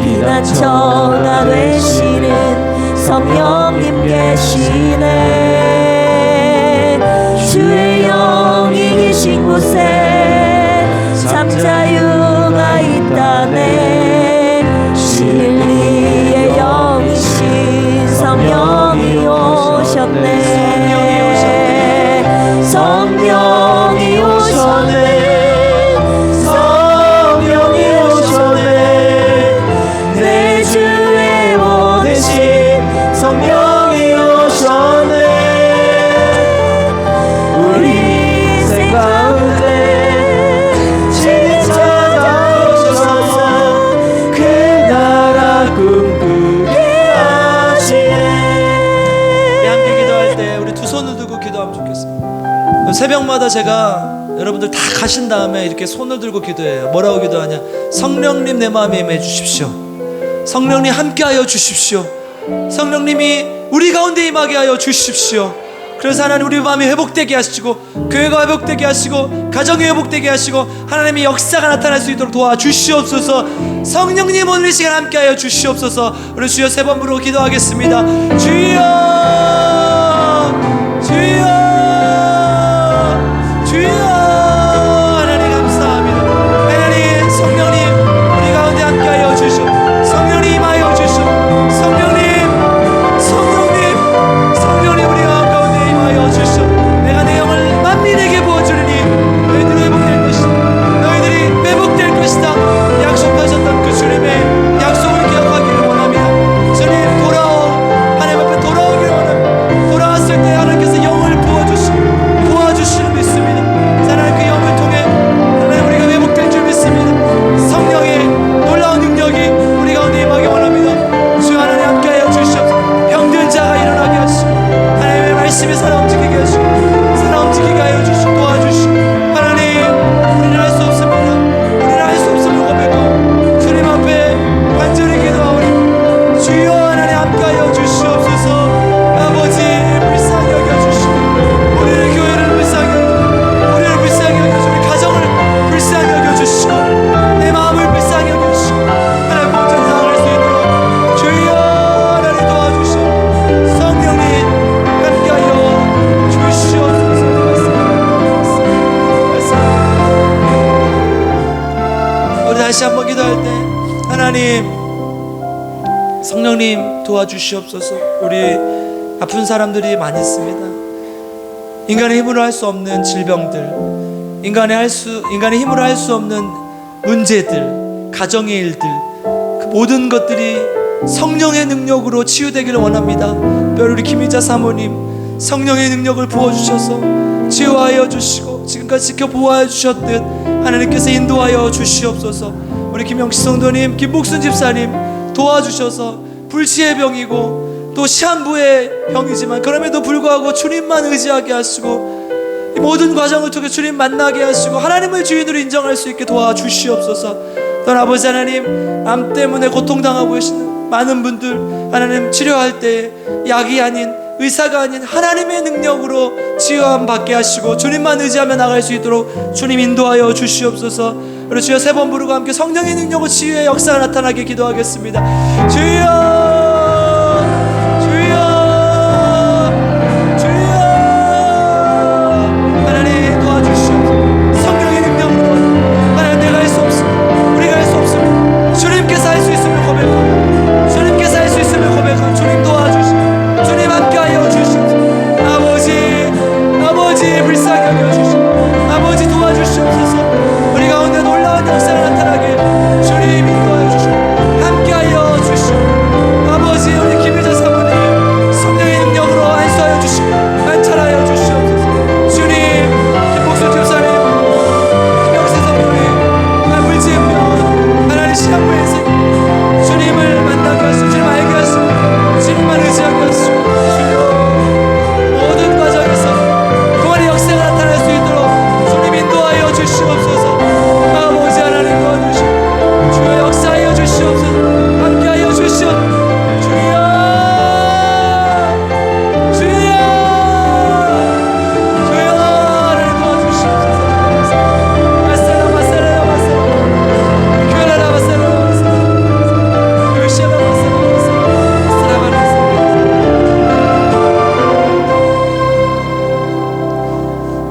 피난처가 되시는 성령님 계시네. 새벽마다 제가 여러분들 다 가신 다음에 이렇게 손을 들고 기도해요. 뭐라고 기도하냐? 성령님 내 마음에 임해 주십시오. 성령님 함께하여 주십시오. 성령님이 우리 가운데 임하게 하여 주십시오. 그래서 하나님 우리 마음이 회복되게 하시고 교회가 회복되게 하시고 가정이 회복되게 하시고 하나님의 역사가 나타날 수 있도록 도와주시옵소서. 성령님 오늘 이 시간 함께하여 주시옵소서. 우리 주여 세 번 부르고 기도하겠습니다. 주여 주여 주여. 하나님 감사합니다. 하나님 성령님 우리 가운데 함께하여 주시오. 성령님 임하여 주시오. 성령님 우리 가운데 임하여 주시오. 내가 내 영을 만민에게 부어주리니 너희들이 회복될 것이다. 너희들이 회복될 것이다. 약속하셨던 그 주님의 약속을 기억하기를 원합니다. 주님 하나님 앞에 돌아오기를 원합니다. 돌아왔을 때 하나님께서 영을 부어주시는 믿습니다. 하나님 그 영을 통해 하나님 우리가 회복될 줄 믿습니다. 성령의 놀라운 능력이 우리 가운데 임하기 원합니다. 주 하나님 함께하여 주시옵소서. 병든 자가 일어나게 하시고 하나님의 말씀이 살아 움직이게 하시고 살아 움직이게 하여 주시고 도와주시고 하나님 우리는 할 수 없습니다. 우리는 할 수 없음을 고백하고 주님 앞에 간절히 기도하오니 주여 하나님 함께하여 주시옵소서. 아버지 불쌍히 여겨주시고 우리의 교회를 불쌍히 여겨주시고 우리를 불쌍히 여겨주시고 우리 가정을 불쌍히 여겨주시고 내 마음을 불쌍히 여겨주시고 하나님 본전 나아갈 수 있도록 주여 하나님 도와주시고 성령님 함께하여 주시옵소서. 우리 다시 한번 기도할 때 하나님 성령님 도와주시옵소서. 우리 아픈 사람들이 많이 있습니다. 인간의 힘으로 할 수 없는 질병들, 인간의 힘으로 할 수 없는 문제들, 가정의 일들, 그 모든 것들이 성령의 능력으로 치유되기를 원합니다. 특별히 우리 김희자 사모님 성령의 능력을 부어주셔서 치유하여 주시고 지금까지 지켜보아해 주셨듯 하나님께서 인도하여 주시옵소서. 우리 김영식 성도님, 김복순 집사님 도와주셔서 불치의 병이고 또 시한부의 병이지만 그럼에도 불구하고 주님만 의지하게 하시고 이 모든 과정을 통해 주님 만나게 하시고 하나님을 주인으로 인정할 수 있게 도와주시옵소서. 또한 아버지 하나님 암 때문에 고통당하고 계시는 많은 분들 하나님 치료할 때 약이 아닌 의사가 아닌 하나님의 능력으로 치유함 받게 하시고 주님만 의지하며 나갈 수 있도록 주님 인도하여 주시옵소서. 우리 주여 세 번 부르고 함께 성령의 능력으로 치유의 역사가 나타나게 기도하겠습니다. 주여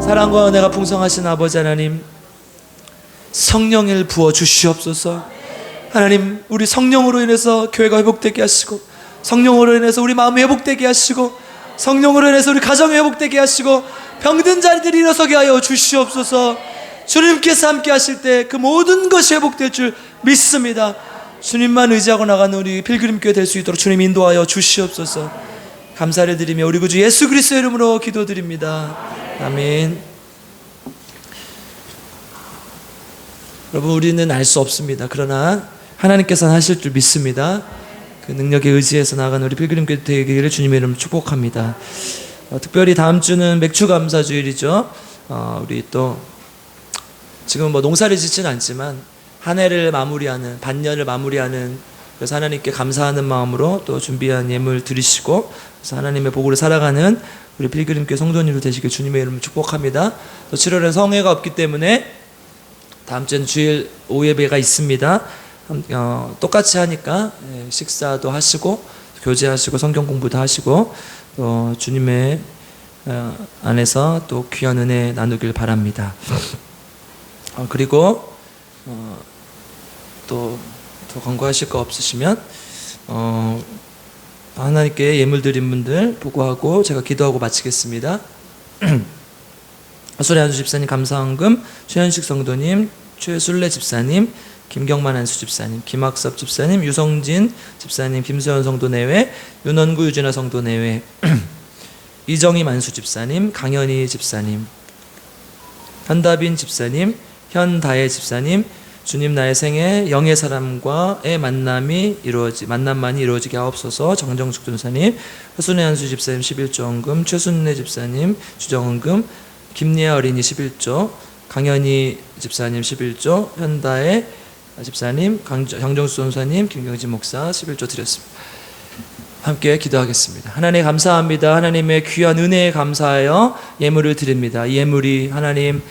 사랑과 은혜가 풍성하신 아버지 하나님 성령을 부어 주시옵소서. 하나님 우리 성령으로 인해서 교회가 회복되게 하시고 성령으로 인해서 우리 마음이 회복되게 하시고 성령으로 인해서 우리 가정이 회복되게 하시고 병든 자리들이 일어서게 하여 주시옵소서. 주님께서 함께 하실 때 그 모든 것이 회복될 줄 믿습니다. 주님만 의지하고 나가는 우리 필그림교회 될 수 있도록 주님 인도하여 주시옵소서. 감사를 드리며 우리 구주 예수 그리스도의 이름으로 기도드립니다. 아멘. 여러분 우리는 알 수 없습니다. 그러나 하나님께서는 하실 줄 믿습니다. 그 능력에 의지해서 나아가는 우리 필그림교회 되기를 주님의 이름으로 축복합니다. 특별히 다음 주는 맥주 감사 주일이죠. 우리 또 지금 뭐 농사를 짓지는 않지만 한 해를 마무리하는, 반년을 마무리하는, 그래서 하나님께 감사하는 마음으로 또 준비한 예물 드리시고, 그래서 하나님의 복으로 살아가는 우리 필그림교회 성도님들 되시길 주님의 이름으로 축복합니다. 또 7월에 성회가 없기 때문에 다음 주에는 주일 오후 예배가 있습니다. 똑같이 하니까 식사도 하시고 교제하시고 성경 공부도 하시고 또 주님의 안에서 또 귀한 은혜 나누길 바랍니다. 그리고 또 더 광고하실 거 없으시면 하나님께 예물 드린 분들 보고하고 제가 기도하고 마치겠습니다. 소래한수 집사님 감사헌금, 최현식 성도님, 최술래 집사님, 김경만 한수 집사님, 김학섭 집사님, 유성진 집사님, 김수현 성도 내외, 윤원구 유진아 성도 내외, 이정희 만수 집사님, 강현희 집사님, 현다빈 집사님, 현다혜 집사님, 주님 나의 생에 영의 사람과의 만남만이 이루어지게 하옵소서. 정정숙 전사님, 허순애 한수 집사님 11조 헌금, 최순래 집사님 주정헌금, 김예아 어린이 11조, 강현희 집사님 11조, 현다혜 집사님, 장정수 전사님, 김경진 목사 11조 드렸습니다. 함께 기도하겠습니다. 하나님 감사합니다. 하나님의 귀한 은혜에 감사하여 예물을 드립니다. 이 예물이 하나님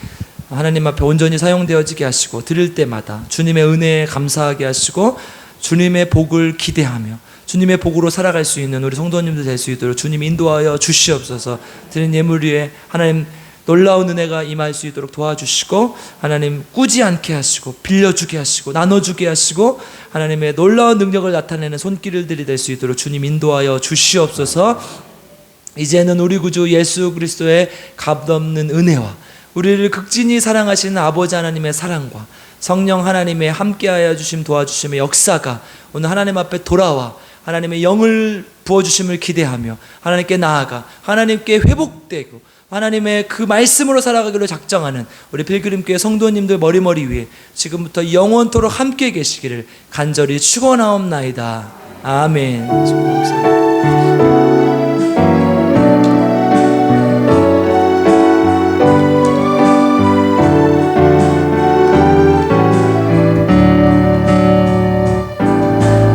앞에 온전히 사용되어지게 하시고 드릴 때마다 주님의 은혜에 감사하게 하시고 주님의 복을 기대하며 주님의 복으로 살아갈 수 있는 우리 성도님들 될 수 있도록 주님 인도하여 주시옵소서. 드린 예물 위에 하나님 놀라운 은혜가 임할 수 있도록 도와주시고 하나님 꾸지 않게 하시고 빌려주게 하시고 나눠주게 하시고 하나님의 놀라운 능력을 나타내는 손길들이 될 수 있도록 주님 인도하여 주시옵소서. 이제는 우리 구주 예수 그리스도의 값없는 은혜와 우리를 극진히 사랑하시는 아버지 하나님의 사랑과 성령 하나님의 함께하여 주심 도와주심의 역사가 오늘 하나님 앞에 돌아와 하나님의 영을 부어주심을 기대하며 하나님께 나아가 하나님께 회복되고 하나님의 그 말씀으로 살아가기로 작정하는 우리 필그림교회 성도님들 머리머리 위에 지금부터 영원토록 함께 계시기를 간절히 축원하옵나이다. 아멘.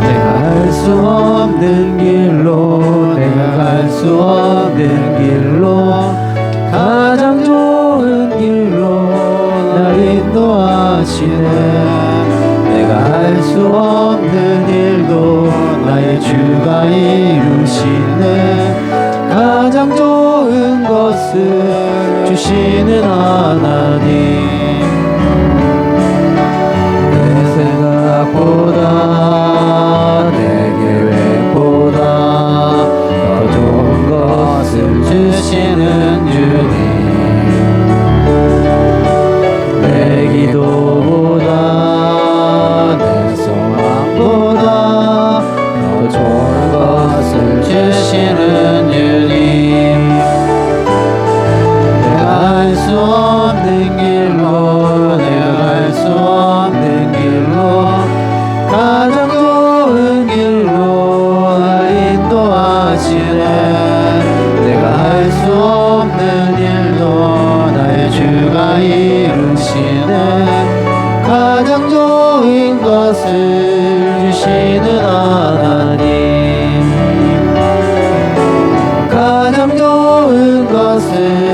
내가 갈 수 없는 길로 가장 좋은 길로 날 인도하시네. 내가 할 수 없는 일도 나의 주가 이루시네. 가장 좋은 것을 주시는 하나님, 내 생각보다 내 계획보다 더 좋은 것을 주시는 주님, 내 기도보다 내 소망보다 더 좋은 것을 주시는 주님, 내가 할 수 없는 길로 내가 할 수 없는 길로 가장 좋은 길로 날 인도하시네. 내가 할 수 없는 일도 나의 주가 이루시네. 가장 좋은 것을 주시는 하나님, 가장 좋은 것을